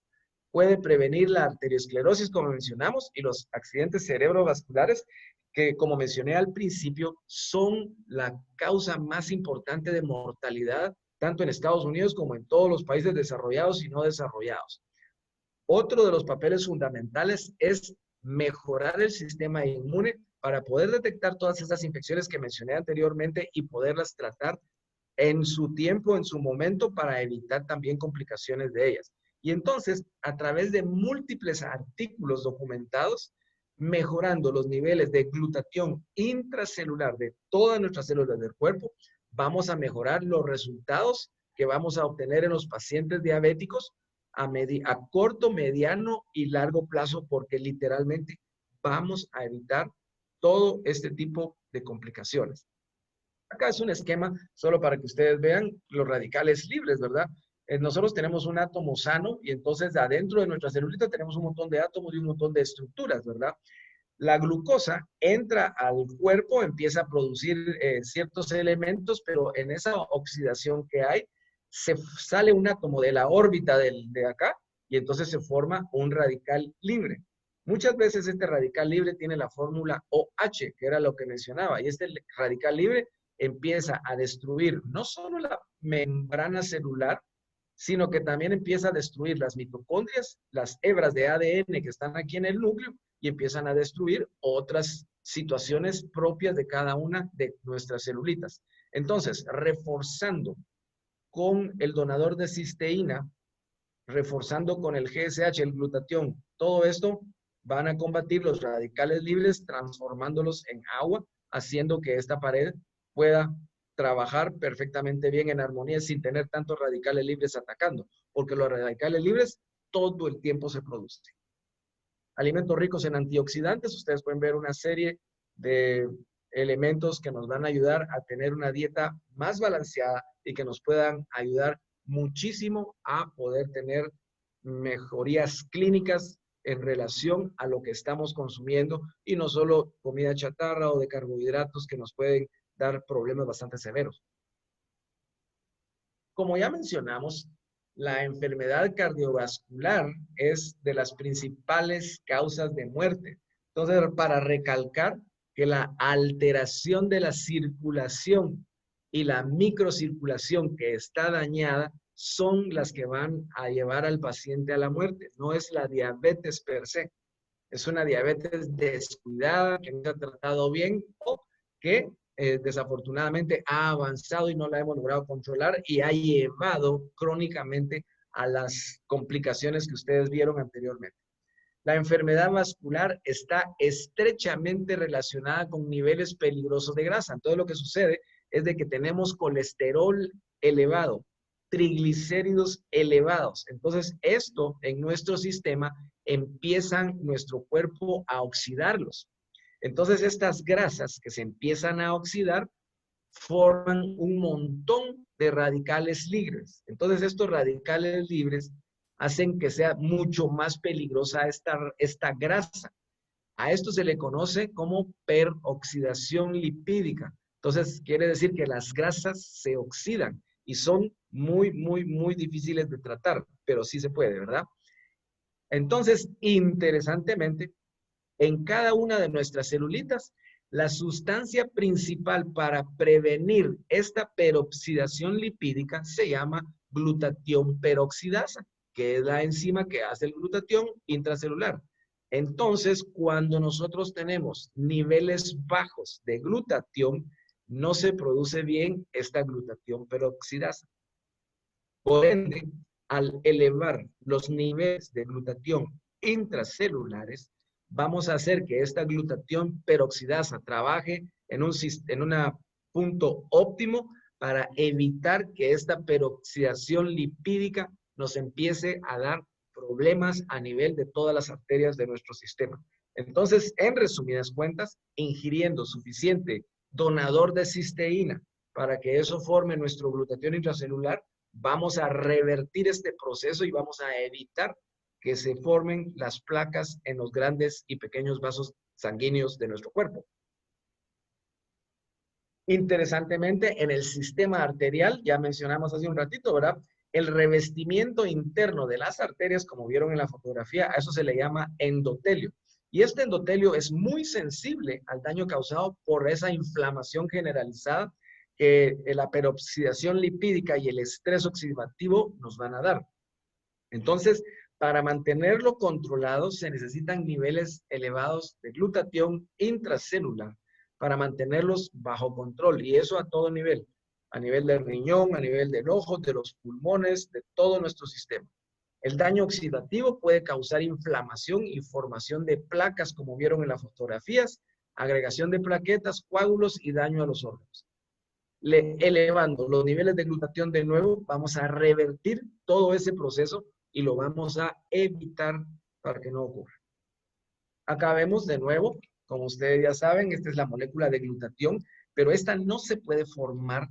Puede prevenir la arteriosclerosis, como mencionamos, y los accidentes cerebrovasculares, que como mencioné al principio, son la causa más importante de mortalidad tanto en Estados Unidos como en todos los países desarrollados y no desarrollados. Otro de los papeles fundamentales es mejorar el sistema inmune para poder detectar todas esas infecciones que mencioné anteriormente y poderlas tratar en su tiempo, en su momento, para evitar también complicaciones de ellas. Y entonces, a través de múltiples artículos documentados, mejorando los niveles de glutatión intracelular de todas nuestras células del cuerpo, vamos a mejorar los resultados que vamos a obtener en los pacientes diabéticos a corto, mediano y largo plazo, porque literalmente vamos a evitar todo este tipo de complicaciones. Acá es un esquema solo para que ustedes vean los radicales libres, ¿verdad? Nosotros tenemos un átomo sano y entonces adentro de nuestra celulita tenemos un montón de átomos y un montón de estructuras, ¿verdad? La glucosa entra al cuerpo, empieza a producir ciertos elementos, pero en esa oxidación que hay, se sale un átomo de la órbita de acá y entonces se forma un radical libre. Muchas veces este radical libre tiene la fórmula OH, que era lo que mencionaba, y este radical libre empieza a destruir no solo la membrana celular, sino que también empieza a destruir las mitocondrias, las hebras de ADN que están aquí en el núcleo, y empiezan a destruir otras situaciones propias de cada una de nuestras celulitas. Entonces, reforzando con el donador de cisteína, reforzando con el GSH, el glutatión, todo esto van a combatir los radicales libres, transformándolos en agua, haciendo que esta pared pueda trabajar perfectamente bien en armonía sin tener tantos radicales libres atacando, porque los radicales libres todo el tiempo se producen. Alimentos ricos en antioxidantes, ustedes pueden ver una serie de elementos que nos van a ayudar a tener una dieta más balanceada y que nos puedan ayudar muchísimo a poder tener mejorías clínicas en relación a lo que estamos consumiendo y no solo comida chatarra o de carbohidratos que nos pueden dar problemas bastante severos. Como ya mencionamos, la enfermedad cardiovascular es de las principales causas de muerte. Entonces, para recalcar que la alteración de la circulación y la microcirculación que está dañada son las que van a llevar al paciente a la muerte. No es la diabetes per se. Es una diabetes descuidada, que no se ha tratado bien o que desafortunadamente ha avanzado y no la hemos logrado controlar y ha llevado crónicamente a las complicaciones que ustedes vieron anteriormente. La enfermedad vascular está estrechamente relacionada con niveles peligrosos de grasa. Entonces lo que sucede es de que tenemos colesterol elevado, triglicéridos elevados. Entonces esto en nuestro sistema empiezan nuestro cuerpo a oxidarlos. Entonces estas grasas que se empiezan a oxidar forman un montón de radicales libres. Entonces estos radicales libres hacen que sea mucho más peligrosa esta grasa. A esto se le conoce como peroxidación lipídica. Entonces quiere decir que las grasas se oxidan y son muy difíciles de tratar, pero sí se puede, ¿verdad? Entonces, interesantemente, en cada una de nuestras celulitas, la sustancia principal para prevenir esta peroxidación lipídica se llama glutatión peroxidasa, que es la enzima que hace el glutatión intracelular. Entonces, cuando nosotros tenemos niveles bajos de glutatión, no se produce bien esta glutatión peroxidasa. Por ende, al elevar los niveles de glutatión intracelulares, vamos a hacer que esta glutatión peroxidasa trabaje en un punto óptimo para evitar que esta peroxidación lipídica nos empiece a dar problemas a nivel de todas las arterias de nuestro sistema. Entonces, en resumidas cuentas, ingiriendo suficiente donador de cisteína para que eso forme nuestro glutatión intracelular, vamos a revertir este proceso y vamos a evitar que se formen las placas en los grandes y pequeños vasos sanguíneos de nuestro cuerpo. Interesantemente, en el sistema arterial, ya mencionamos hace un ratito, ¿verdad? El revestimiento interno de las arterias, como vieron en la fotografía, a eso se le llama endotelio. Y este endotelio es muy sensible al daño causado por esa inflamación generalizada que la peroxidación lipídica y el estrés oxidativo nos van a dar. Entonces, para mantenerlo controlado se necesitan niveles elevados de glutatión intracelular para mantenerlos bajo control, y eso a todo nivel, a nivel del riñón, a nivel del ojo, de los pulmones, de todo nuestro sistema. El daño oxidativo puede causar inflamación y formación de placas, como vieron en las fotografías, agregación de plaquetas, coágulos y daño a los órganos. Elevando los niveles de glutatión de nuevo, vamos a revertir todo ese proceso y lo vamos a evitar para que no ocurra. Acá vemos de nuevo, como ustedes ya saben, esta es la molécula de glutatión, pero esta no se puede formar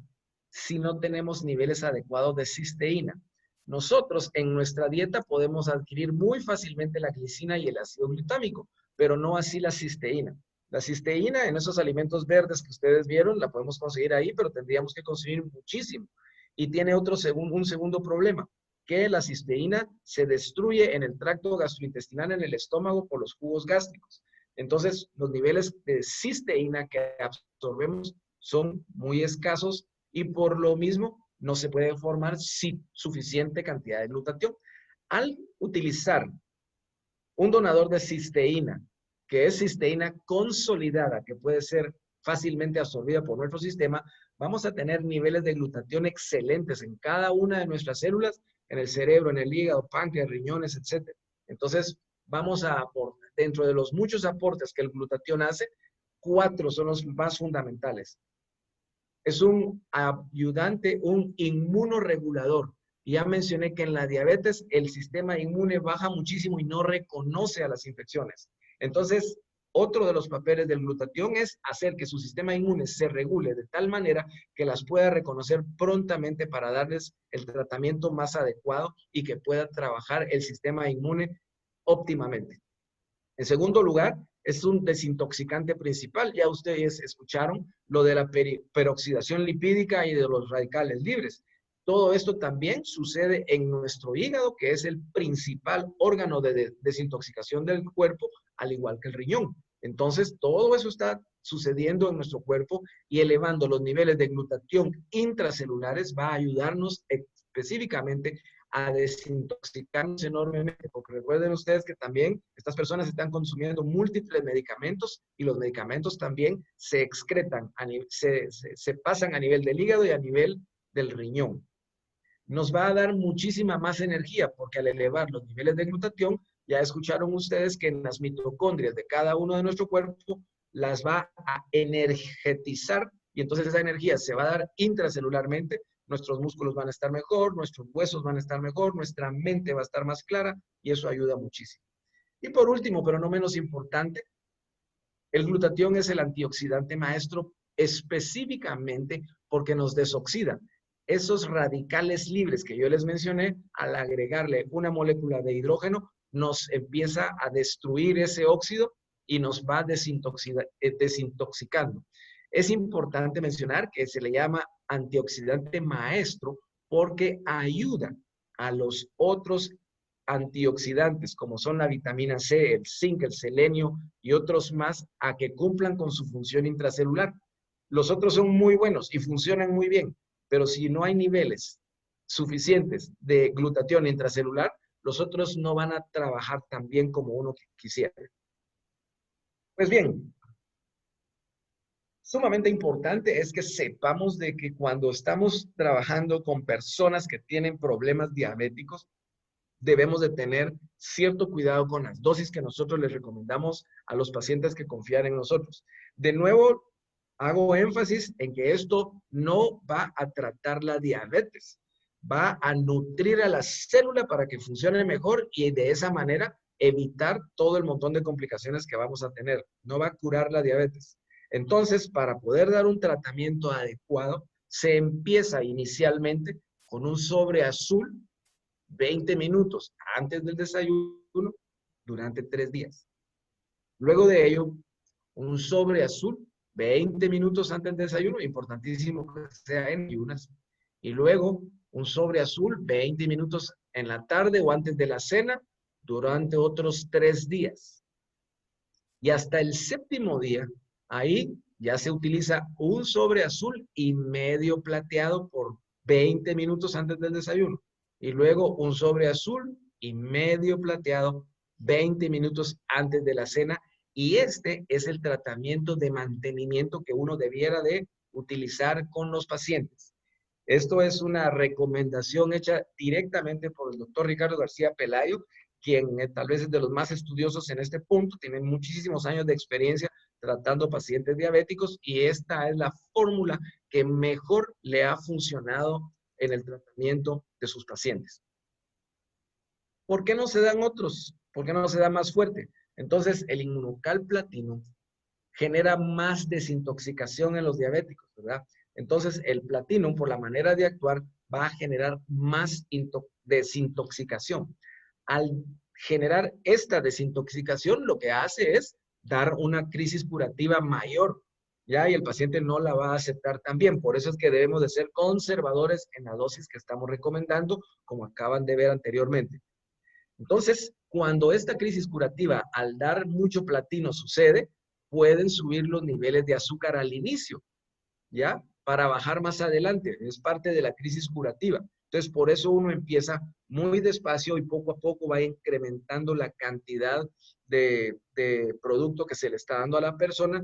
si no tenemos niveles adecuados de cisteína. Nosotros en nuestra dieta podemos adquirir muy fácilmente la glicina y el ácido glutámico, pero no así la cisteína. La cisteína en esos alimentos verdes que ustedes vieron, la podemos conseguir ahí, pero tendríamos que conseguir muchísimo. Y tiene un segundo problema, que la cisteína se destruye en el tracto gastrointestinal, en el estómago, por los jugos gástricos. Entonces, los niveles de cisteína que absorbemos son muy escasos y por lo mismo no se puede formar suficiente cantidad de glutatión. Al utilizar un donador de cisteína, que es cisteína consolidada, que puede ser fácilmente absorbida por nuestro sistema, vamos a tener niveles de glutatión excelentes en cada una de nuestras células, en el cerebro, en el hígado, páncreas, riñones, etc. Entonces, vamos a aportar, dentro de los muchos aportes que el glutatión hace, 4 son los más fundamentales. Es un ayudante, un inmunoregulador. Ya mencioné que en la diabetes el sistema inmune baja muchísimo y no reconoce a las infecciones. Entonces, otro de los papeles del glutatión es hacer que su sistema inmune se regule de tal manera que las pueda reconocer prontamente para darles el tratamiento más adecuado y que pueda trabajar el sistema inmune óptimamente. En segundo lugar, es un desintoxicante principal. Ya ustedes escucharon lo de la peroxidación lipídica y de los radicales libres. Todo esto también sucede en nuestro hígado, que es el principal órgano de desintoxicación del cuerpo, al igual que el riñón. Entonces, todo eso está sucediendo en nuestro cuerpo y elevando los niveles de glutatión intracelulares va a ayudarnos específicamente a desintoxicarnos enormemente, porque recuerden ustedes que también estas personas están consumiendo múltiples medicamentos y los medicamentos también se excretan, se pasan a nivel del hígado y a nivel del riñón. Nos va a dar muchísima más energía porque al elevar los niveles de glutatión, ya escucharon ustedes que en las mitocondrias de cada uno de nuestro cuerpo las va a energetizar y entonces esa energía se va a dar intracelularmente. Nuestros músculos van a estar mejor, nuestros huesos van a estar mejor, nuestra mente va a estar más clara y eso ayuda muchísimo. Y por último, pero no menos importante, el glutatión es el antioxidante maestro específicamente porque nos desoxida. Esos radicales libres que yo les mencioné, al agregarle una molécula de hidrógeno, nos empieza a destruir ese óxido y nos va desintoxicando. Es importante mencionar que se le llama antioxidante maestro porque ayuda a los otros antioxidantes, como son la vitamina C, el zinc, el selenio y otros más, a que cumplan con su función intracelular. Los otros son muy buenos y funcionan muy bien, pero si no hay niveles suficientes de glutatión intracelular, los otros no van a trabajar tan bien como uno quisiera. Pues bien, sumamente importante es que sepamos de que cuando estamos trabajando con personas que tienen problemas diabéticos, debemos de tener cierto cuidado con las dosis que nosotros les recomendamos a los pacientes que confían en nosotros. De nuevo, hago énfasis en que esto no va a tratar la diabetes, va a nutrir a la célula para que funcione mejor y de esa manera evitar todo el montón de complicaciones que vamos a tener. No va a curar la diabetes. Entonces, para poder dar un tratamiento adecuado, se empieza inicialmente con un sobre azul 20 minutos antes del desayuno durante 3 días. Luego de ello, un sobre azul 20 minutos antes del desayuno, importantísimo que sea en ayunas. Y luego un sobre azul 20 minutos en la tarde o antes de la cena durante otros 3 días. Y hasta el 7º día, ahí ya se utiliza un sobre azul y medio plateado por 20 minutos antes del desayuno. Y luego un sobre azul y medio plateado 20 minutos antes de la cena. Y este es el tratamiento de mantenimiento que uno debiera de utilizar con los pacientes. Esto es una recomendación hecha directamente por el doctor Ricardo García Pelayo, quien tal vez es de los más estudiosos en este punto, tiene muchísimos años de experiencia tratando pacientes diabéticos y esta es la fórmula que mejor le ha funcionado en el tratamiento de sus pacientes. ¿Por qué no se dan otros? ¿Por qué no se da más fuerte? Entonces, el Inmunocal Platino genera más desintoxicación en los diabéticos, ¿verdad? Entonces, el platino, por la manera de actuar, va a generar más desintoxicación. Al generar esta desintoxicación, lo que hace es dar una crisis curativa mayor, ¿ya? Y el paciente no la va a aceptar también. Por eso es que debemos de ser conservadores en la dosis que estamos recomendando, como acaban de ver anteriormente. Entonces, cuando esta crisis curativa, al dar mucho platino, sucede, pueden subir los niveles de azúcar al inicio, ¿ya? Para bajar más adelante. Es parte de la crisis curativa. Entonces, por eso uno empieza muy despacio y poco a poco va incrementando la cantidad de producto que se le está dando a la persona,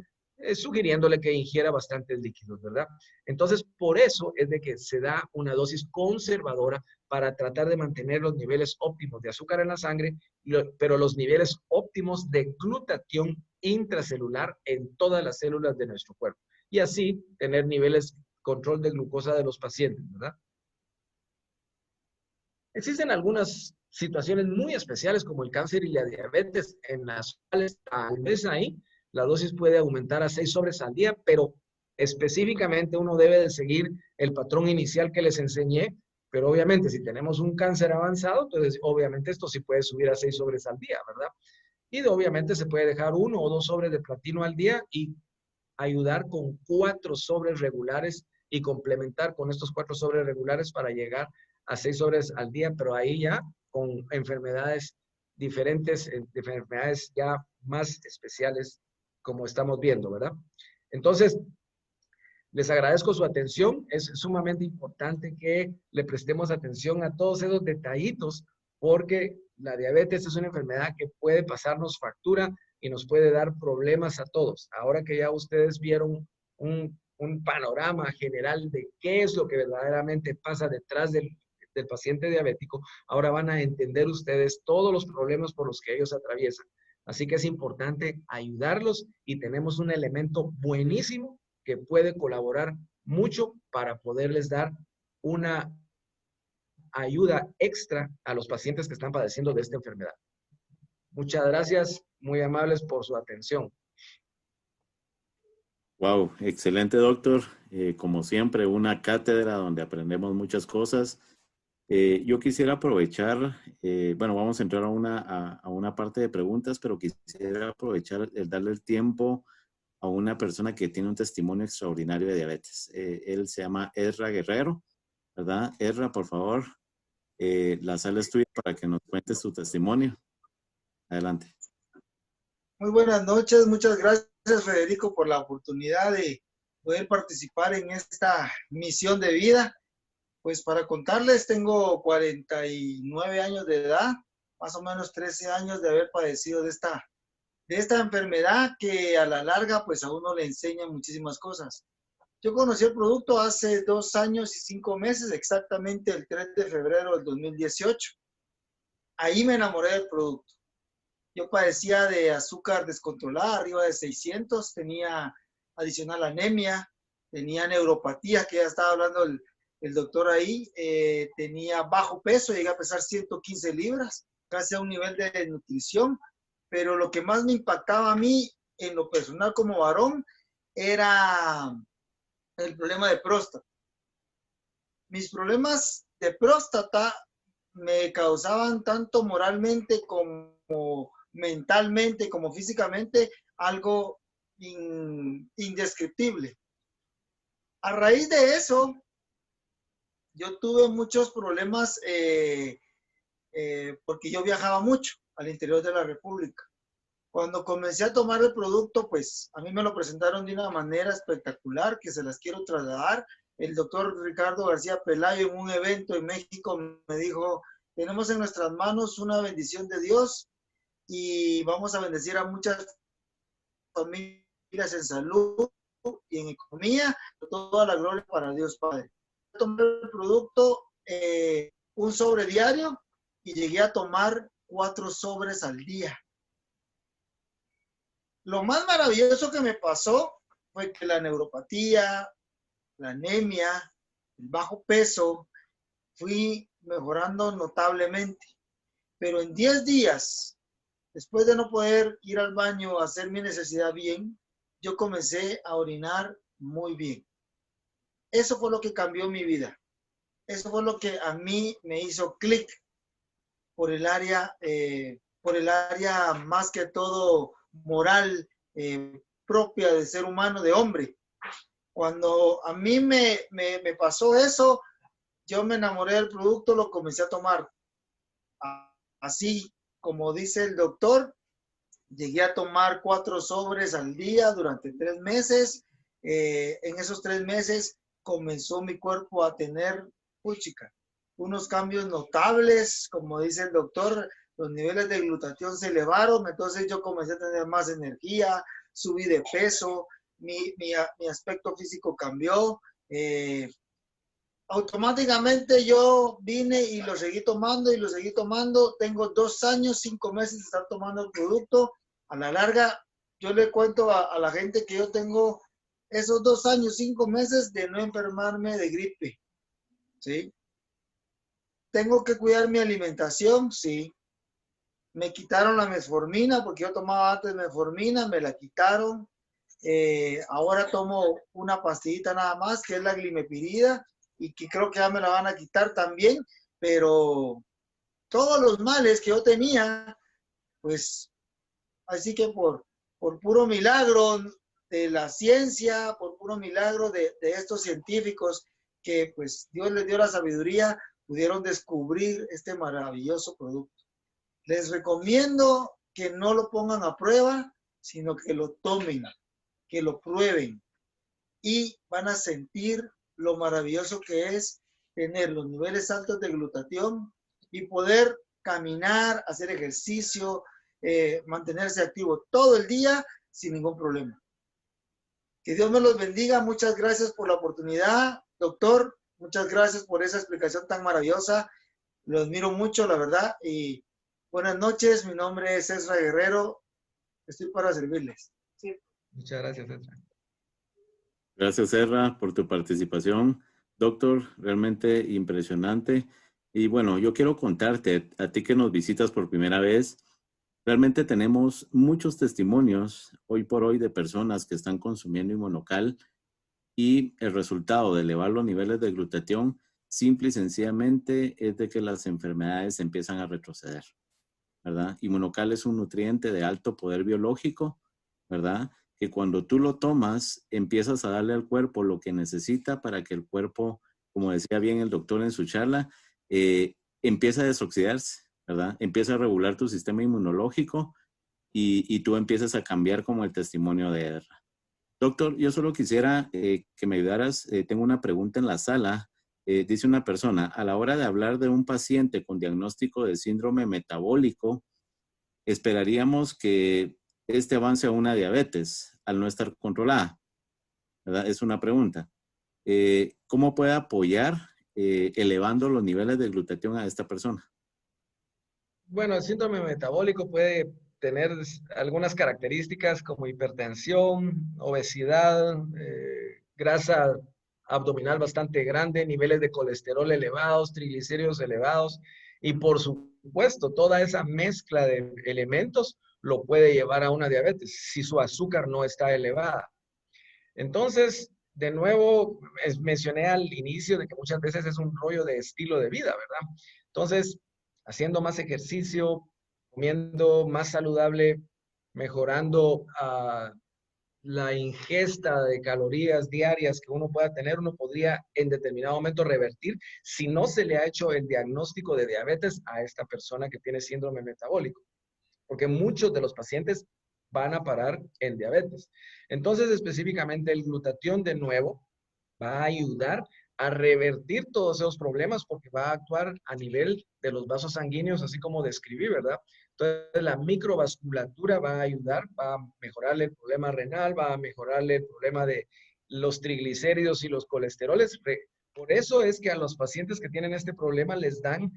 sugiriéndole que ingiera bastantes líquidos, ¿verdad? Entonces, por eso es de que se da una dosis conservadora para tratar de mantener los niveles óptimos de azúcar en la sangre, pero los niveles óptimos de glutatión intracelular en todas las células de nuestro cuerpo. Y así tener niveles control de glucosa de los pacientes, ¿verdad? Existen algunas situaciones muy especiales como el cáncer y la diabetes, en las cuales tal vez ahí la dosis puede aumentar a 6 sobres al día, pero específicamente uno debe de seguir el patrón inicial que les enseñé, pero obviamente si tenemos un cáncer avanzado, entonces obviamente esto sí puede subir a 6 sobres al día, ¿verdad? Y obviamente se puede dejar 1 o 2 sobres de platino al día y ayudar con 4 sobres regulares y complementar con estos 4 sobres regulares para llegar a 6 sobres al día, pero ahí ya con enfermedades diferentes, enfermedades ya más especiales, como estamos viendo, ¿verdad? Entonces, les agradezco su atención. Es sumamente importante que le prestemos atención a todos esos detallitos, porque la diabetes es una enfermedad que puede pasarnos factura y nos puede dar problemas a todos. Ahora que ya ustedes vieron un panorama general de qué es lo que verdaderamente pasa detrás del paciente diabético, ahora van a entender ustedes todos los problemas por los que ellos atraviesan. Así que es importante ayudarlos y tenemos un elemento buenísimo que puede colaborar mucho para poderles dar una ayuda extra a los pacientes que están padeciendo de esta enfermedad. Muchas gracias, muy amables por su atención. Wow, excelente doctor. Como siempre, una cátedra donde aprendemos muchas cosas. Yo quisiera aprovechar, bueno, vamos a entrar a una parte de preguntas, pero quisiera aprovechar el darle el tiempo a una persona que tiene un testimonio extraordinario de diabetes. Él se llama Ezra Guerrero, ¿verdad? Ezra, por favor, la sala es tuya para que nos cuentes tu testimonio. Adelante. Muy buenas noches, muchas gracias Federico por la oportunidad de poder participar en esta misión de vida. Pues para contarles, tengo 49 años de edad, más o menos 13 años de haber padecido de esta enfermedad que a la larga pues a uno le enseña muchísimas cosas. Yo conocí el producto hace 2 años y 5 meses, exactamente el 3 de febrero del 2018. Ahí me enamoré del producto. Yo padecía de azúcar descontrolada, arriba de 600, tenía adicional anemia, tenía neuropatía, que ya estaba hablando el doctor ahí, tenía bajo peso, llegué a pesar 115 libras, casi a un nivel de nutrición, pero lo que más me impactaba a mí, en lo personal como varón, era el problema de próstata. Mis problemas de próstata me causaban tanto moralmente como mentalmente, como físicamente, algo indescriptible. A raíz de eso, yo tuve muchos problemas porque yo viajaba mucho al interior de la República. Cuando comencé a tomar el producto, pues a mí me lo presentaron de una manera espectacular que se las quiero trasladar. El doctor Ricardo García Pelayo en un evento en México me dijo, tenemos en nuestras manos una bendición de Dios y vamos a bendecir a muchas familias en salud y en economía, toda la gloria para Dios Padre. Tomé el producto, un sobre diario y llegué a tomar 4 sobres al día. Lo más maravilloso que me pasó fue que la neuropatía, la anemia, el bajo peso, fui mejorando notablemente. pero en 10 días, después de no poder ir al baño a hacer mi necesidad bien, yo comencé a orinar muy bien. Eso fue lo que cambió mi vida. Eso fue lo que a mí me hizo clic por el área más que todo moral, propia de ser humano, de hombre. Cuando a mí me pasó eso, yo me enamoré del producto, lo comencé a tomar. Así como dice el doctor, llegué a tomar 4 sobres al día durante 3 meses. En esos 3 meses comenzó mi cuerpo a tener, unos cambios notables. Como dice el doctor, los niveles de glutatión se elevaron, entonces yo comencé a tener más energía, subí de peso, mi aspecto físico cambió. Automáticamente yo vine y lo seguí tomando y lo seguí tomando. Tengo 2 años, 5 meses de estar tomando el producto. A la larga, yo le cuento a la gente que yo tengo esos 2 años, 5 meses de no enfermarme de gripe. ¿Sí? ¿Tengo que cuidar mi alimentación? Sí. Me quitaron la metformina porque yo tomaba antes metformina, me la quitaron. Ahora tomo una pastillita nada más, que es la glimepirida, y que creo que ya me la van a quitar también, pero todos los males que yo tenía, pues, así que por puro milagro de la ciencia, por puro milagro de estos científicos que pues Dios les dio la sabiduría, pudieron descubrir este maravilloso producto. Les recomiendo que no lo pongan a prueba, sino que lo tomen, que lo prueben, y van a sentir lo maravilloso que es tener los niveles altos de glutatión y poder caminar, hacer ejercicio, mantenerse activo todo el día sin ningún problema. Que Dios me los bendiga. Muchas gracias por la oportunidad, doctor. Muchas gracias por esa explicación tan maravillosa. Lo admiro mucho, la verdad. Y buenas noches. Mi nombre es Ezra Guerrero. Estoy para servirles. Sí. Muchas gracias, Ezra. Gracias, Ezra, por tu participación. Doctor, realmente impresionante. Y bueno, yo quiero contarte, a ti que nos visitas por primera vez, realmente tenemos muchos testimonios hoy por hoy de personas que están consumiendo Inmunocal y el resultado de elevar los niveles de glutatión simple y sencillamente es de que las enfermedades empiezan a retroceder, ¿verdad? Inmunocal es un nutriente de alto poder biológico, ¿verdad? Que cuando tú lo tomas, empiezas a darle al cuerpo lo que necesita para que el cuerpo, como decía bien el doctor en su charla, empiece a desoxidarse, ¿verdad? Empieza a regular tu sistema inmunológico y tú empiezas a cambiar como el testimonio de Ezra. Doctor, yo solo quisiera que me ayudaras. Tengo una pregunta en la sala. Dice una persona, a la hora de hablar de un paciente con diagnóstico de síndrome metabólico, esperaríamos que este avance a una diabetes al no estar controlada, ¿verdad? Es una pregunta. ¿Cómo puede apoyar elevando los niveles de glutatión a esta persona? Bueno, el síndrome metabólico puede tener algunas características como hipertensión, obesidad, grasa abdominal bastante grande, niveles de colesterol elevados, triglicéridos elevados, y por supuesto, toda esa mezcla de elementos lo puede llevar a una diabetes si su azúcar no está elevada. Entonces, de nuevo, mencioné al inicio de que muchas veces es un rollo de estilo de vida, ¿verdad? Entonces, haciendo más ejercicio, comiendo más saludable, mejorando la ingesta de calorías diarias que uno pueda tener, uno podría en determinado momento revertir si no se le ha hecho el diagnóstico de diabetes a esta persona que tiene síndrome metabólico. Porque muchos de los pacientes van a parar en diabetes. Entonces, específicamente el glutatión de nuevo va a ayudar a revertir todos esos problemas porque va a actuar a nivel de los vasos sanguíneos, así como describí, ¿verdad? Entonces, la microvasculatura va a ayudar, va a mejorarle el problema renal, va a mejorarle el problema de los triglicéridos y los colesteroles. Por eso es que a los pacientes que tienen este problema les dan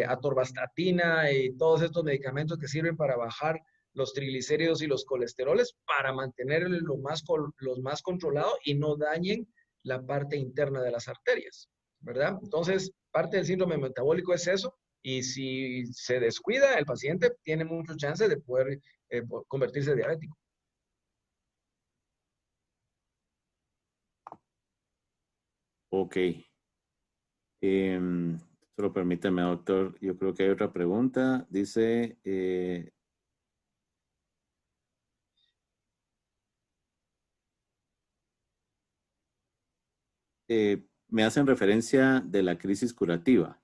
atorvastatina y todos estos medicamentos que sirven para bajar los triglicéridos y los colesteroles para mantener los más controlados y no dañen la parte interna de las arterias, ¿verdad? Entonces, parte del síndrome metabólico es eso, Y si se descuida, el paciente tiene muchas chances de poder convertirse en diabético. Ok. Solo permítame, doctor. Yo creo que hay otra pregunta. Dice, me hacen referencia de la crisis curativa,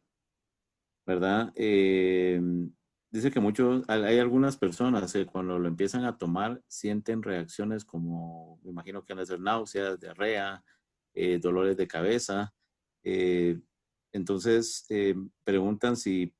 ¿verdad? Dice que hay algunas personas que cuando lo empiezan a tomar sienten reacciones como, me imagino que van a ser náuseas, diarrea, dolores de cabeza. Entonces, preguntan si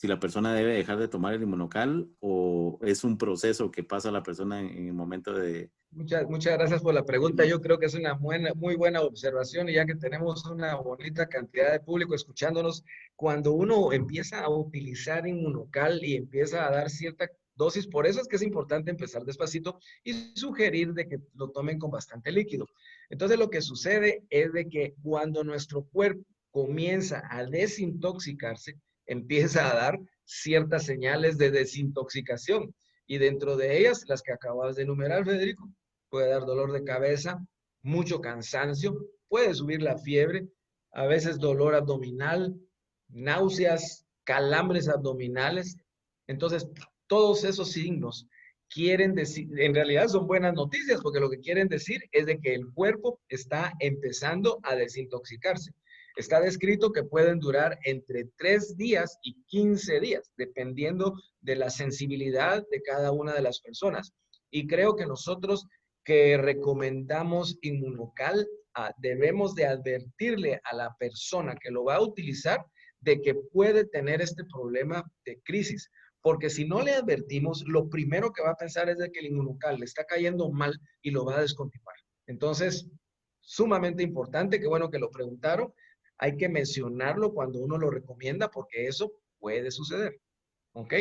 la persona debe dejar de tomar el inmunocal o es un proceso que pasa la persona en el momento de... Muchas gracias por la pregunta. Yo creo que es una muy buena observación y ya que tenemos una bonita cantidad de público escuchándonos, cuando uno empieza a utilizar inmunocal y empieza a dar cierta dosis, por eso es que es importante empezar despacito y sugerir de que lo tomen con bastante líquido. Entonces lo que sucede es de que cuando nuestro cuerpo comienza a desintoxicarse, empieza a dar ciertas señales de desintoxicación. Y dentro de ellas, las que acabas de enumerar, Federico, puede dar dolor de cabeza, mucho cansancio, puede subir la fiebre, a veces dolor abdominal, náuseas, calambres abdominales. Entonces, todos esos signos quieren decir, en realidad son buenas noticias, porque lo que quieren decir es de que el cuerpo está empezando a desintoxicarse. Está descrito que pueden durar entre 3 días y 15 días, dependiendo de la sensibilidad de cada una de las personas. Y creo que nosotros que recomendamos inmunocal, debemos de advertirle a la persona que lo va a utilizar de que puede tener este problema de crisis. Porque si no le advertimos, lo primero que va a pensar es de que el inmunocal le está cayendo mal y lo va a descontinuar. Entonces, sumamente importante, qué bueno que lo preguntaron. Hay que mencionarlo cuando uno lo recomienda porque eso puede suceder, ¿ok?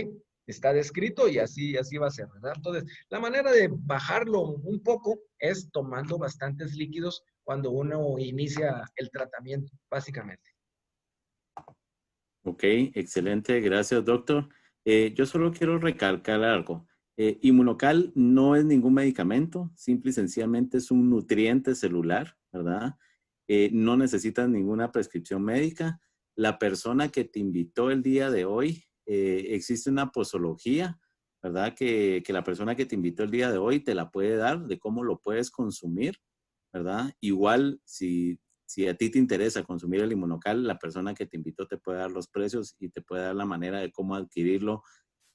Está descrito y así va a ser, ¿verdad? Entonces, la manera de bajarlo un poco es tomando bastantes líquidos cuando uno inicia el tratamiento, básicamente. Ok, excelente. Gracias, doctor. Yo solo quiero recalcar algo. Inmunocal no es ningún medicamento, simple y sencillamente es un nutriente celular, ¿verdad? No necesitas ninguna prescripción médica. La persona que te invitó el día de hoy, existe una posología, ¿verdad? Que la persona que te invitó el día de hoy te la puede dar de cómo lo puedes consumir, ¿verdad? Igual, si a ti te interesa consumir el inmunocal, la persona que te invitó te puede dar los precios y te puede dar la manera de cómo adquirirlo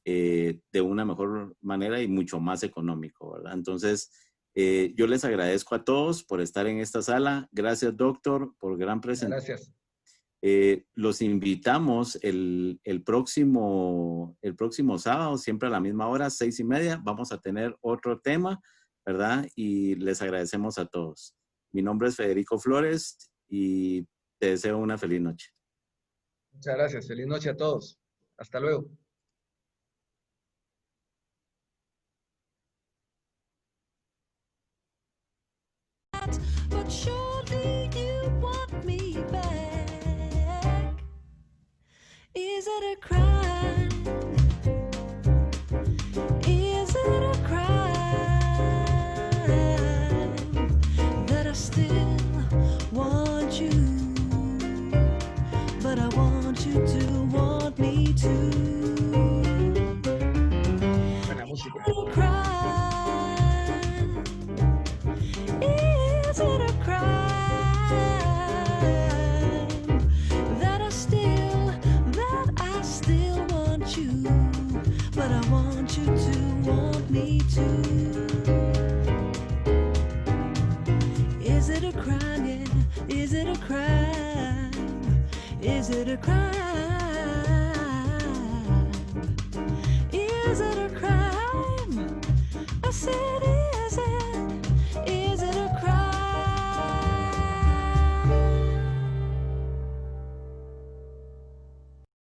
de una mejor manera y mucho más económico, ¿verdad? Entonces, yo les agradezco a todos por estar en esta sala. Gracias, doctor, por gran presentación. Gracias. Los invitamos el próximo sábado, siempre a la misma hora, 6:30. Vamos a tener otro tema, ¿verdad? Y les agradecemos a todos. Mi nombre es Federico Flores y te deseo una feliz noche. Muchas gracias. Feliz noche a todos. Hasta luego. But surely you want me back. Is it a crime? Is it a crime that I still want you? But I want you to want me too. Buena música. Is it a crime that I still want you, but I want you to want me too? Is it a crime? Yeah. Is it a crime? Is it a crime? Is it a crime? I said it.